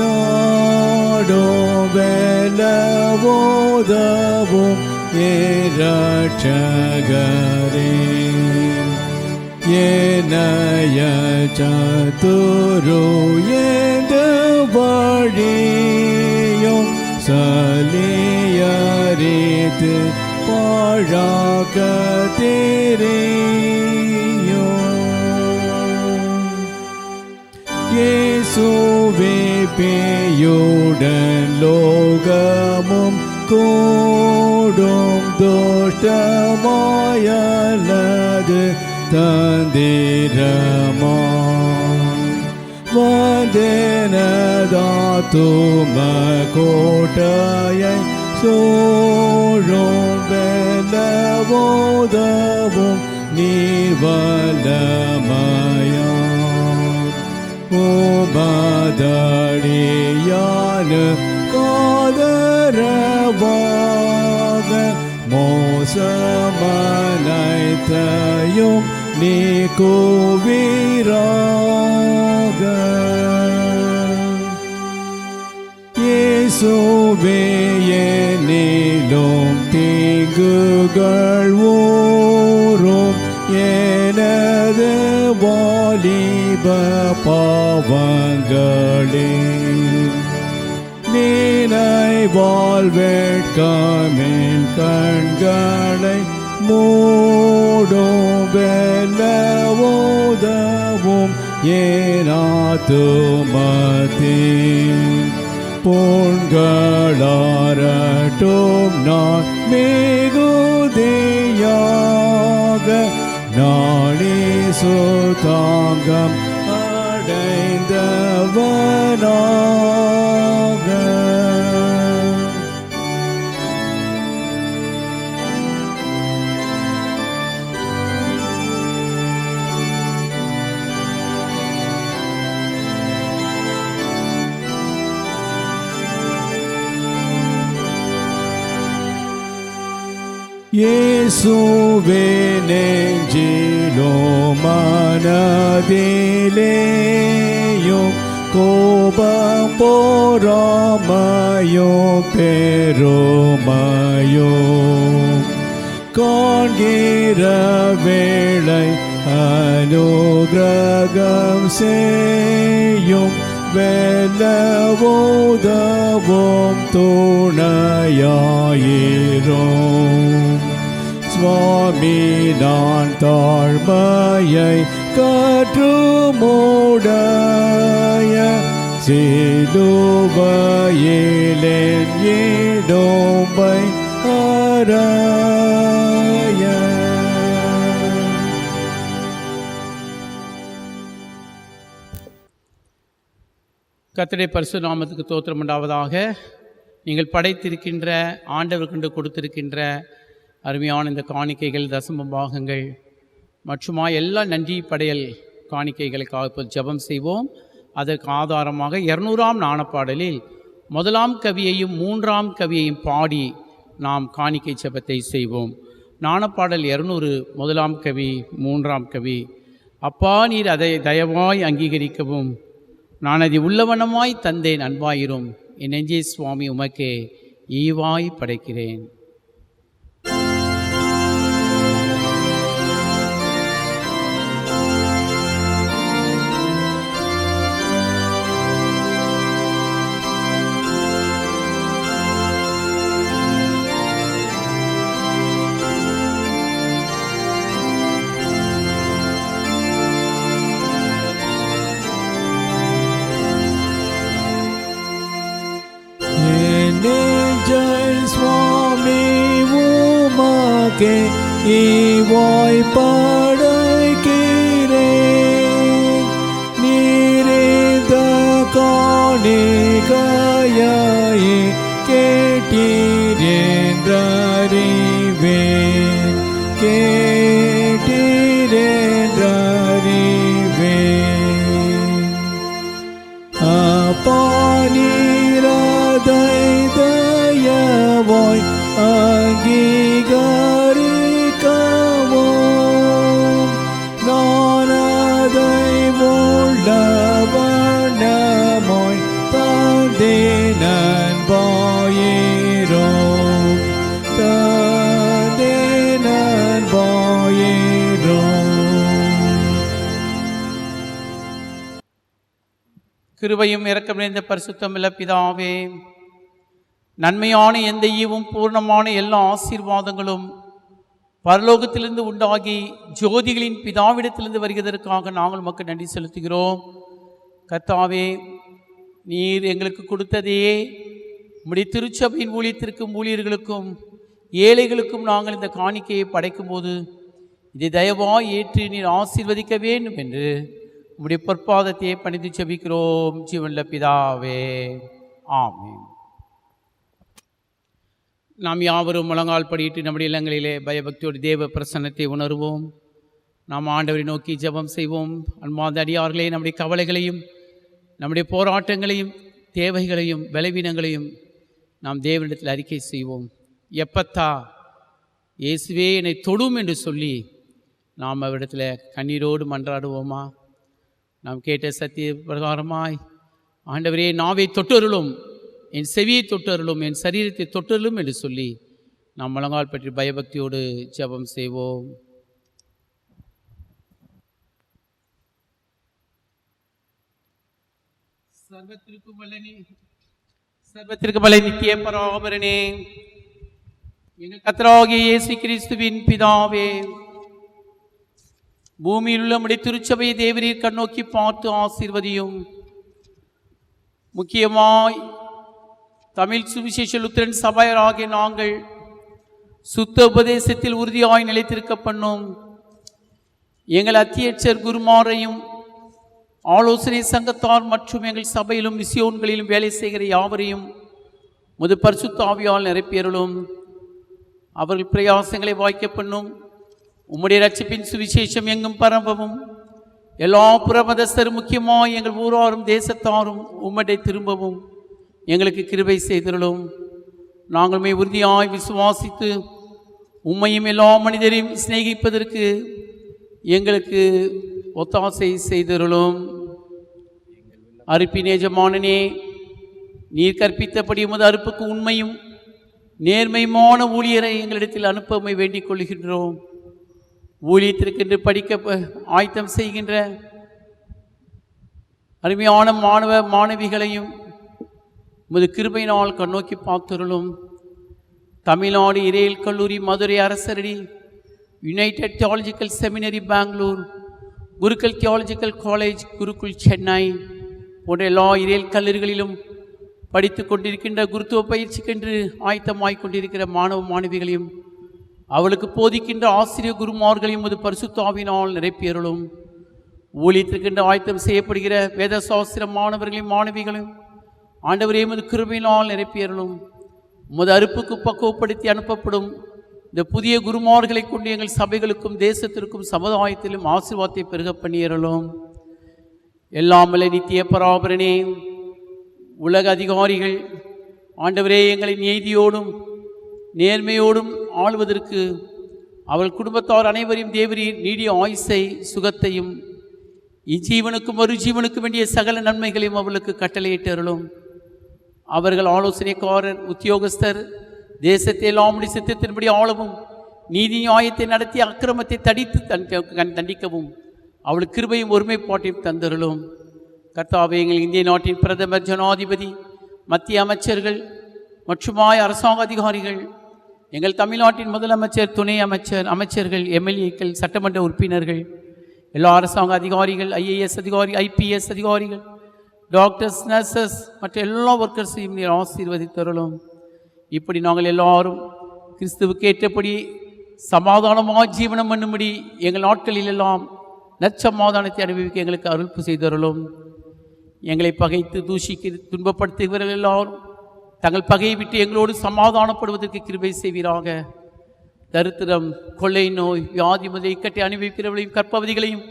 நாடும். வெல்லவோதவும் இரட்சகரே, ஏனைய சத்துரு எந்த வழியும் சலியறித்து பாழாக்க தெரியும். இயேசுவே, பேயுடன் லோகமும் கூடும் துஷ்டமாயல்லது தந்திரமாய் வந்தெனதாத்தும கோட்டையை சூழும். வெல்லவோதவும் நீர் வல்லமையார், உமதடியானு காதரவாக மோசமனைத்தையும் நீக்குவீராக. இயேசுவே, என்னிலும் தீங்குகள் ஊறும், எனது வாலிப பாவங்களே நினைவால் வேட்கமின் கண்களை மூடும். வெல்லவோதவும் ஏனாத்துமத்தின் புண்களாரட்டும். நான் மிகுதியாக நாளே சுதாங்கம் அடைந்தவனாக இயேசுவே நெஞ்சிலும் மனதிலேயும் கோபம் பொறாமையும் பெருமையும் காண்கிற வேளை அனுக்கிரகம் செய்யும் வெல்லவோதவும் துணையாயிரும். சுவாமி நான் தாழ்மையை கற்றுமுடைய சிலுவையிலேன் இடும்பை அறாய.
கர்த்தருடைய பரிசுத்த நாமத்துக்கு தோத்திரம் உண்டாவதாக. நீங்கள் படைத்திருக்கின்ற ஆண்டவர்கண்டு கொடுத்திருக்கின்ற அருமையான இந்த காணிக்கைகள், தசம பாகங்கள் மற்றுமா எல்லா நன்றி படையல் காணிக்கைகளுக்காக இப்போ ஜெபம் செய்வோம். அதற்கு ஆதாரமாக 200ஆம் நாணப்பாடலில் 1ஆம் கவியையும் 3ஆம் கவியையும் பாடி நாம் காணிக்கை ஜெபத்தை செய்வோம். நாணப்பாடல் 200, 1ஆம் கவி, 3ஆம் கவி. அப்பா, நீர் அதை தயவாய் அங்கீகரிக்கவும், நான் அதை உள்ளவனமாய் தந்தேன், அன்பாயிரும். என் நெஞ்சே சுவாமி உமக்கே ஈவாய் படைக்கிறேன்.
சுவாமி உமக்கே ஈவாய் படைக்கிறேன். நீரேத காணிக்கையை கேட்டீர் என்றறிவேன், கேட்டீர் என்றறிவேன். அப்பா, நீரதை தயவாய் அங்கீகரிக்கவும், நான் அதை உள்ளவனமாய் தந்தேன், அன்பாயிரும், தந்தேன், அன்பாயிரும்.
கிருபையும் இரக்கம் நிறைந்த பரிசுத்தமுள்ள பிதாவே, நன்மையான எந்த ஈவும் பூர்ணமான எல்லா ஆசீர்வாதங்களும் பரலோகத்திலிருந்து உண்டாகி ஜோதிகளின் பிதாவிடத்திலிருந்து வருகிறதற்காக நாங்கள் உமக்கு நன்றி செலுத்துகிறோம். கர்த்தாவே, நீர் எங்களுக்கு கொடுத்ததையே உம்முடைய திருச்சபையின் ஊழியத்திற்கும் ஊழியர்களுக்கும் ஏழைகளுக்கும் நாங்கள் இந்த காணிக்கையை படைக்கும்போது இதை தயவாய் ஏற்று நீர் ஆசீர்வதிக்க வேண்டும் என்று உம்முடைய பொற்பாதத்தையே பணிந்து ஜெபிக்கிறோம் ஜீவனுள்ள பிதாவே, ஆமென். நாம் யாவரும் முழங்கால் படியிட்டு நம்முடைய இல்லங்களிலே பயபக்தியோடு தேவ பிரசன்னத்தை உணர்வோம். நாம் ஆண்டவரை நோக்கி ஜெபம் செய்வோம். அன்பார்ந்த அடியார்களே, நம்முடைய கவலைகளையும் நம்முடைய போராட்டங்களையும் தேவைகளையும் பலவீனங்களையும் நாம் தேவனிடத்தில் அறிக்கை செய்வோம். எப்பத்தா, இயேசுவே என்னை தொடும் என்று சொல்லி நாம் அவரிடத்தில் கண்ணீரோடு மன்றாடுவோமா? நாம் கேட்ட சத்திய பிரகாரமாய், ஆண்டவரே நாவை தொட்டருளும், என் செவியை தொட்டருளும், என் சரீரத்தை தொட்டருளும் என்று சொல்லி நாம் முழங்கால் பற்றி பயபக்தியோடு ஜெபம் செய்வோம். சர்வத்திற்கு வல்ல நித்திய பராபரனே, எங்கள் கர்த்தராகிய இயேசு கிறிஸ்துவின் பிதாவே, பூமியில் உள்ள நம்முடைய திருச்சபையை தேவரீர் கண்ணோக்கி பார்த்து ஆசீர்வதியும். முக்கியமாய் தமிழ் சுவிசேஷ லுத்தரன் சபையராகிய நாங்கள் சுத்த உபதேசத்தில் உறுதியாய் நிலைத்திருக்க பண்ணும். எங்கள் அத்தியட்சர் குருமாரையும் ஆலோசனை சங்கத்தார் மற்றும் எங்கள் சபையிலும் மிசியோன்களிலும் வேலை செய்கிற யாவரையும் முது பரிசுத்த ஆவியால் நிரப்பியருளும். அவர்கள் பிரயாசங்களை வாய்க்க பண்ணும். உம்முடைய ரட்சிப்பின் சுவிசேஷம் எங்கும் பரம்பவும் எல்லா புறமதஸ்தரும் முக்கியமாக எங்கள் ஊராரும் தேசத்தாரும் உம்முடைய திரும்பவும் எங்களுக்கு கிருபை செய்திருளும். நாங்கள் உறுதியாய் விசுவாசித்து உம்மையும் எல்லா மனிதரையும் சிநேகிப்பதற்கு எங்களுக்கு ஒத்தாசை செய்தருளும். அறுப்பின் எஜமானனே, நீர் கற்பித்தபடி உமது அறுப்புக்கு உண்மையும் நேர்மையுமான ஊழியரை எங்களிடத்தில் அனுப்பமை வேண்டிக் கொள்கின்றோம். ஊழியத்திற்கென்று படிக்க ஆயத்தம் செய்கின்ற அருமையான மாணவ மாணவிகளையும் உமது கிருபையினால் கண்ணோக்கி பார்த்தருளும். தமிழ்நாடு இறையியல் கல்லூரி Madurai Arasaradi, united theological seminary Bangalore, Gurukul theological college Gurukul Chennai போன்ற எல்லா இறையியல் கல்லூரிகளிலும் படித்து கொண்டிருக்கின்ற குருத்துவ பயிற்சிக்கென்று ஆயத்தமாய் கொண்டிருக்கிற மாணவ மாணவிகளையும் அவளுக்கு போதிக்கின்ற ஆசிரியர் குருமார்களையும் ஒரு பரிசுத்த ஆவியினால் நிரப்பியருளும். ஊழியத்திற்கென்று ஆயத்தம் செய்யப்படுகிற வேத சாஸ்திர மாணவர்களையும் மாணவிகளையும் ஆண்டவரே உமது கிருபையினால் நிரப்பியருளும். உமது அறுப்புக்கு பக்குவப்படுத்தி அனுப்பப்படும் இந்த புதிய குருமார்களை கொண்டு எங்கள் சபைகளுக்கும் தேசத்திற்கும் சமுதாயத்திலும் ஆசீர்வாதத்தை பெருக பண்ணியருளும். எல்லாமல்ல நித்திய பராபரனே, உலக அதிகாரிகள் ஆண்டவரே எங்களை நீதியோடும் நேர்மையோடும் ஆளுவதற்கு அவள் குடும்பத்தார் அனைவரையும் தேவரீர் நீடிய ஆயுசை சுகத்தையும் இஜீவனுக்கும் மறுஜீவனுக்கும் வேண்டிய சகல நன்மைகளையும் அவளுக்கு கட்டளையிட்டருளும். அவர்கள் ஆலோசனைக்காரர் உத்தியோகஸ்தர் தேசத்தை எல்லாம் சித்தத்தின்படி ஆளவும் நீதி நியாயத்தை நடத்தி அக்கிரமத்தை தடித்து தண்டிக்கவும் அவள் கிருபையும் ஒருமைப்பாட்டையும் தந்தருளும். கர்த்தாவே, எங்கள் இந்திய நாட்டின் பிரதமர், ஜனாதிபதி, மத்திய அமைச்சர்கள் மற்றுமாய் அரசாங்க அதிகாரிகள், எங்கள் தமிழ்நாட்டின் முதலமைச்சர், துணை அமைச்சர்கள், எம்எல்ஏக்கள், சட்டமன்ற உறுப்பினர்கள், எல்லா அரசாங்க அதிகாரிகள், ஐஏஎஸ் அதிகாரி, ஐபிஎஸ் அதிகாரிகள், டாக்டர்ஸ், நர்சஸ் மற்ற எல்லா ஒர்க்கர்ஸையும் நீர் ஆசீர்வதித்தருளும். இப்படி நாங்கள் எல்லாரும் கிறிஸ்துவுக்கு ஏற்றபடி சமாதானமாக ஜீவனம் பண்ணும்படி எங்கள் நாட்களில் எல்லாம் நற்சமாதானத்தை அனுபவிக்க எங்களுக்கு அருள்பு செய்தருளும். எங்களை பகைத்து தூஷிக்க துன்பப்படுத்துகிறவர்கள் எல்லாரும் தங்கள் பகையை விட்டு எங்களோடு சமாதானப்படுவதற்கு கிருபை செய்வீராக. தரித்திரம், கொள்ளை நோய், வியாதி முதல் இக்கட்டை அனுபவிக்கிறவர்களையும் கற்பவதிகளையும்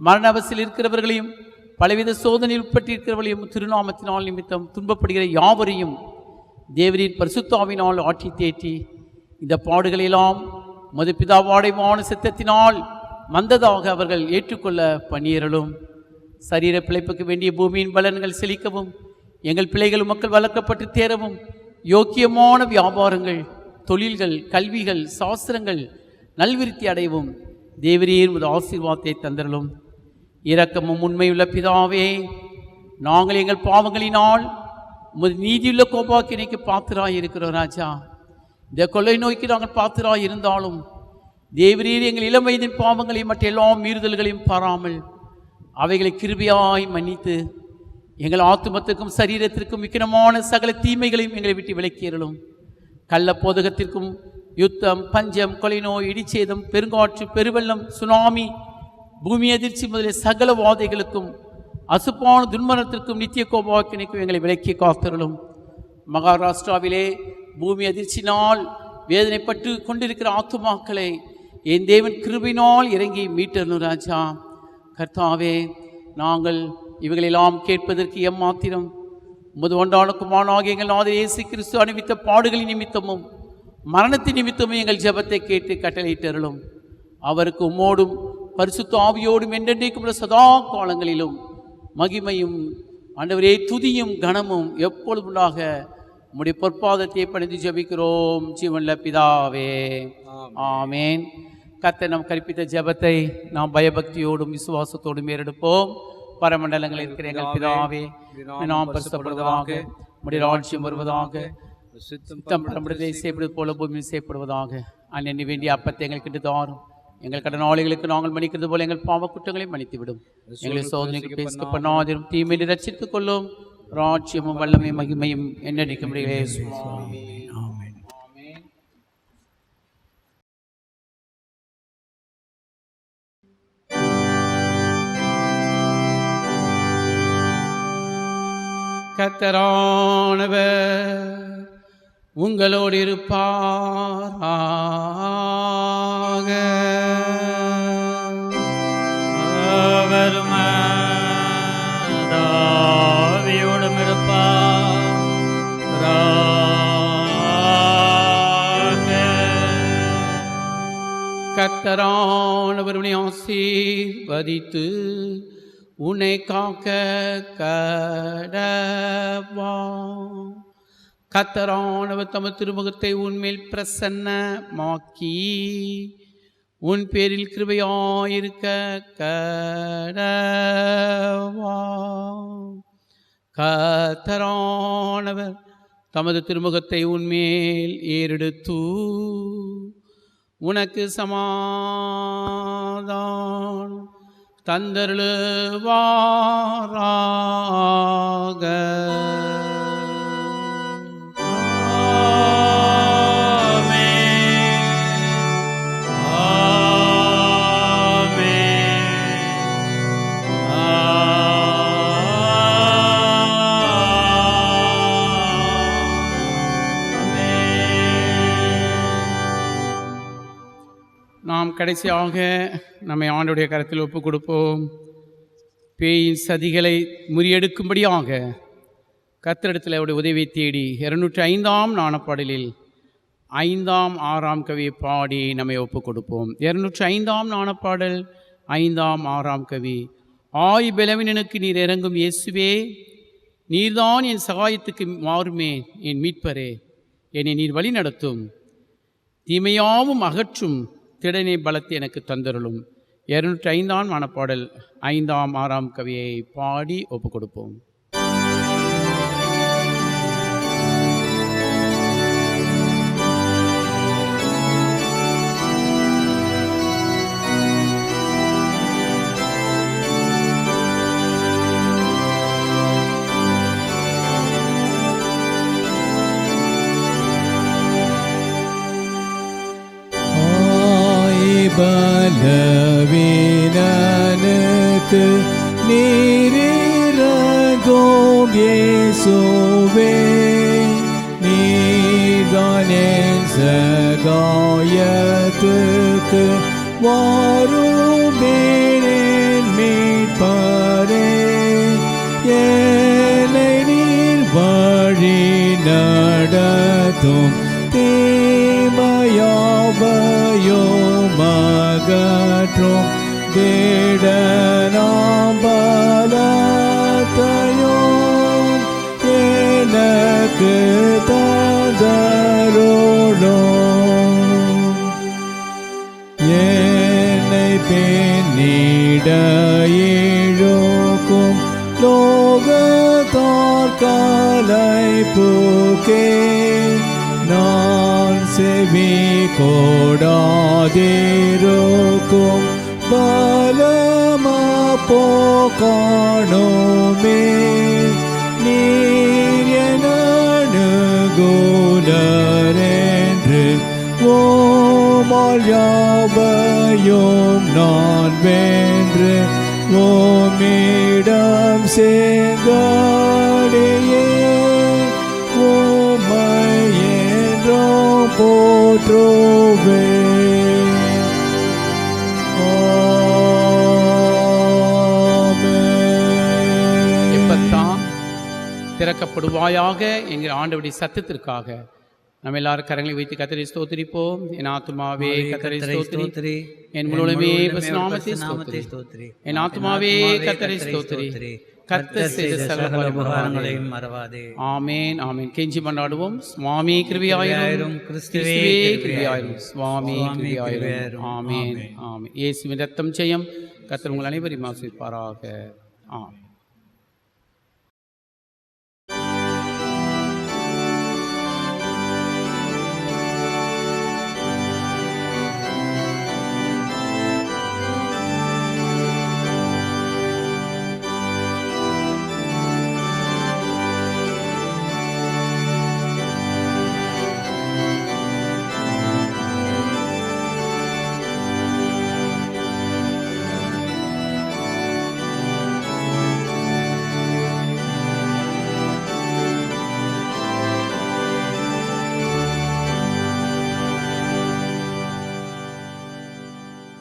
மரண அவசியில் இருக்கிறவர்களையும் பலவித சோதனையில் உட்பட்டிருக்கிறவர்களையும் திருநாமத்தினால் நிமித்தம் துன்பப்படுகிற யாவரையும் தேவரின் பரிசுத்தாவினால் ஆட்சி தேற்றி இந்த பாடுகளெல்லாம் மது பிதாவாடைமான சித்தத்தினால் மந்ததாக அவர்கள் ஏற்றுக்கொள்ள பணியறலும். சரீர பிழைப்புக்கு வேண்டிய பூமியின் பலன்கள் செழிக்கவும் எங்கள் பிள்ளைகள் மக்கள் வளர்க்கப்பட்டு தேரவும் யோக்கியமான வியாபாரங்கள், தொழில்கள், கல்விகள், சாஸ்திரங்கள் நல்விருத்தி அடையவும் தேவரீர் உமது ஆசீர்வாதத்தை தந்தரலும். இரக்கமும் உண்மையுள்ள பிதாவே, நாங்கள் எங்கள் பாவங்களினால் உமது நீதியுள்ள கோபாக்கினைக்கு பாத்திராய் இருக்கிறோம் ராஜா. இந்த கொள்ளை நோய்க்கு நாங்கள் பாத்திராய் இருந்தாலும் தேவரீர் எங்கள் இளம் வயதின் பாவங்களையும் மற்ற எல்லா மீறுதல்களையும் பாராமல் அவைகளை கிருபையாய் மன்னித்து எங்கள் ஆத்துமத்திற்கும் சரீரத்திற்கும் விக்கிரமான சகல தீமைகளையும் எங்களை விட்டு விலக்கியறலும். கள்ள போதகத்திற்கும் யுத்தம், பஞ்சம், கொலை நோய், இடிச்சேதம், பெருங்காற்று, பெருவெள்ளம், சுனாமி, பூமி அதிர்ச்சி முதலிய சகல வாதைகளுக்கும் அசுப்பான துன்மரத்திற்கும் நித்திய கோபாக்கினைக்கும் எங்களை விலக்கி காத்தருளும். மகாராஷ்டிராவிலே பூமி அதிர்ச்சினால் வேதனைப்பட்டு கொண்டிருக்கிற ஆத்துமாக்களை என் தேவன் கிருபையினால் இறங்கி மீட்டணும் ராஜா. கர்த்தாவே, நாங்கள் இவைகளெல்லாம் கேட்பதற்கு எம்மாத்திரம் உமது ஒன்றான குமாரனாகிய எங்கள் நாதர் இயேசு கிறிஸ்து அனுபவித்த பாடுகளின் நிமித்தமும் மரணத்தின் நிமித்தமும் எங்கள் ஜெபத்தை கேட்டு கட்டளையிட்டருளும். அவருக்கு உம்மோடும் பரிசுத்த ஆவியோடும் என்றென்றைக்கும் சதா காலங்களிலும் மகிமையும் ஆண்டவரே துதியும் கனமும் எப்பொழுதுமாக உம்முடைய பொற்பாதத்தை பணிந்து ஜெபிக்கிறோம் ஜீவனுள்ள பிதாவே, ஆமேன். கர்த்தர் நாம் கற்பித்த ஜெபத்தை நாம் பயபக்தியோடும் விசுவாசத்தோடும் ஏறெடுப்போம். பரமண்டலங்களில் இருக்கிற எங்கள் பிதாவே, நாம் பரிசுத்தப்படுவதாக, உம்முடைய ராஜ்யம் வருவதாக, சித்தம் பரம்பரை செய்யப்படுவது போல பூமியில் செய்யப்படுவதாக. அன்னை வேண்டிய அப்பத்தை எங்களுக்கு தாரும். எங்கள் கடனாளிகளுக்கு நாங்கள் மன்னிக்கிறது போல எங்கள் பாவ குற்றங்களை மன்னித்துவிடும். எங்களை சோதனைக்கு பேச பண்ணாதிரும், தீமையை ரட்சித்துக் கொள்ளும். ராஜ்யமும் வல்லமையும் மகிமையும் என்னடிக்க முடியவே. கர்த்தரானவர் உங்களோடு இருப்பாராக.
அவரும் ஆவியோடும் இருப்பாராக.
கர்த்தரானவர் உன்னை ஆசீர்வதித்து உன்னை காக்க கடவா. கர்த்தரானவர் தமது திருமுகத்தை உன்மேல் பிரசன்னமாக்கி உன் பேரில் கிருபையாயிருக்க கடவா. கர்த்தரானவர் தமது திருமுகத்தை உன்மேல் ஏறெடுத்து உனக்கு சமாதானம் தந்தருளுவாராக. நாம் கடைசியாக நம்மை ஆண்டவருடைய கரத்தில் ஒப்புக் கொடுப்போம். பேயின் சதிகளை முறியெடுக்கும்படியாக கர்த்தரிடத்தில் அவருடைய உதவியை தேடி 205ஆம் நாணப்பாடலில் 5ஆம் 6ஆம் கவியை பாடி நம்மை ஒப்புக் கொடுப்போம். 205ஆம் நாணப்பாடல் 5ஆம் 6ஆம் கவி. ஆய் பலவீனனுக்கு நீர் இறங்கும் இயேசுவே, நீர்தான் என் சகாயத்துக்கு மாறுமே. என் மீட்பரே, என்னை நீர் வழி நடத்தும். தீமையாவும் அகற்றும் திடனை பலத்தை எனக்கு தந்தருளும். 205ஆம் நாணப்பாடல் 5ஆம் 6ஆம் கவியை பாடி ஒப்புக் கொடுப்போம்.
பலவீனனுக்கு நீரிறங்கும் இயேசுவே, நீர்தான் என் சகாயத்துக்கு வாருமே. என் மீட்பரே, என்னை நீர் வழி நடத்தும். தீமையாவையும் அகற்றும் தேடனாம் பலத்தையும் எனக்கு தந்தருளும். என்னை பின்னிட இழுக்கும் லோகத்தார் களைப்புக்கே நான் செவி கோடாதிருக்கும் பலமப்போ காணோமே. நீர் என் அனுகூலரென்று ஓமால் யாவையும் நான் வென்று ஓமிடம் சேங்கடியே ஓமையென்றும் போற்றுவே.
எப்பத்தான் திறக்கப்படுவாயாக என்கிற ஆண்டவருடைய சத்தத்திற்காக நம்ம எல்லாரும் கரங்களை வைத்து கர்த்தரை ஸ்தோத்திரிப்போம். என் ஆத்துமாவே கர்த்தரை ஸ்தோத்திரி, என் முழுமே நாமத்தை ஸ்தோத்திரி. என் ஆத்துமாவே கர்த்தரை ஸ்தோத்திரி, கர்த்தர் செய்த சகல உபகாரங்களையும் மறவாதே. ஆமென் ஆமென். கெஞ்சி மன்றாடுவோம். சுவாமி கிருபையாயிரும், கிறிஸ்துவே கிருபையாயிரும், சுவாமி கிருபையாயிரும். ஆமென் ஆமென். இயேசுவின் இரத்தம் ஜெயம். கர்த்தர் உங்கள் அனைவரையும் ஆசீர்வதிப்பாராக. ஆமென்.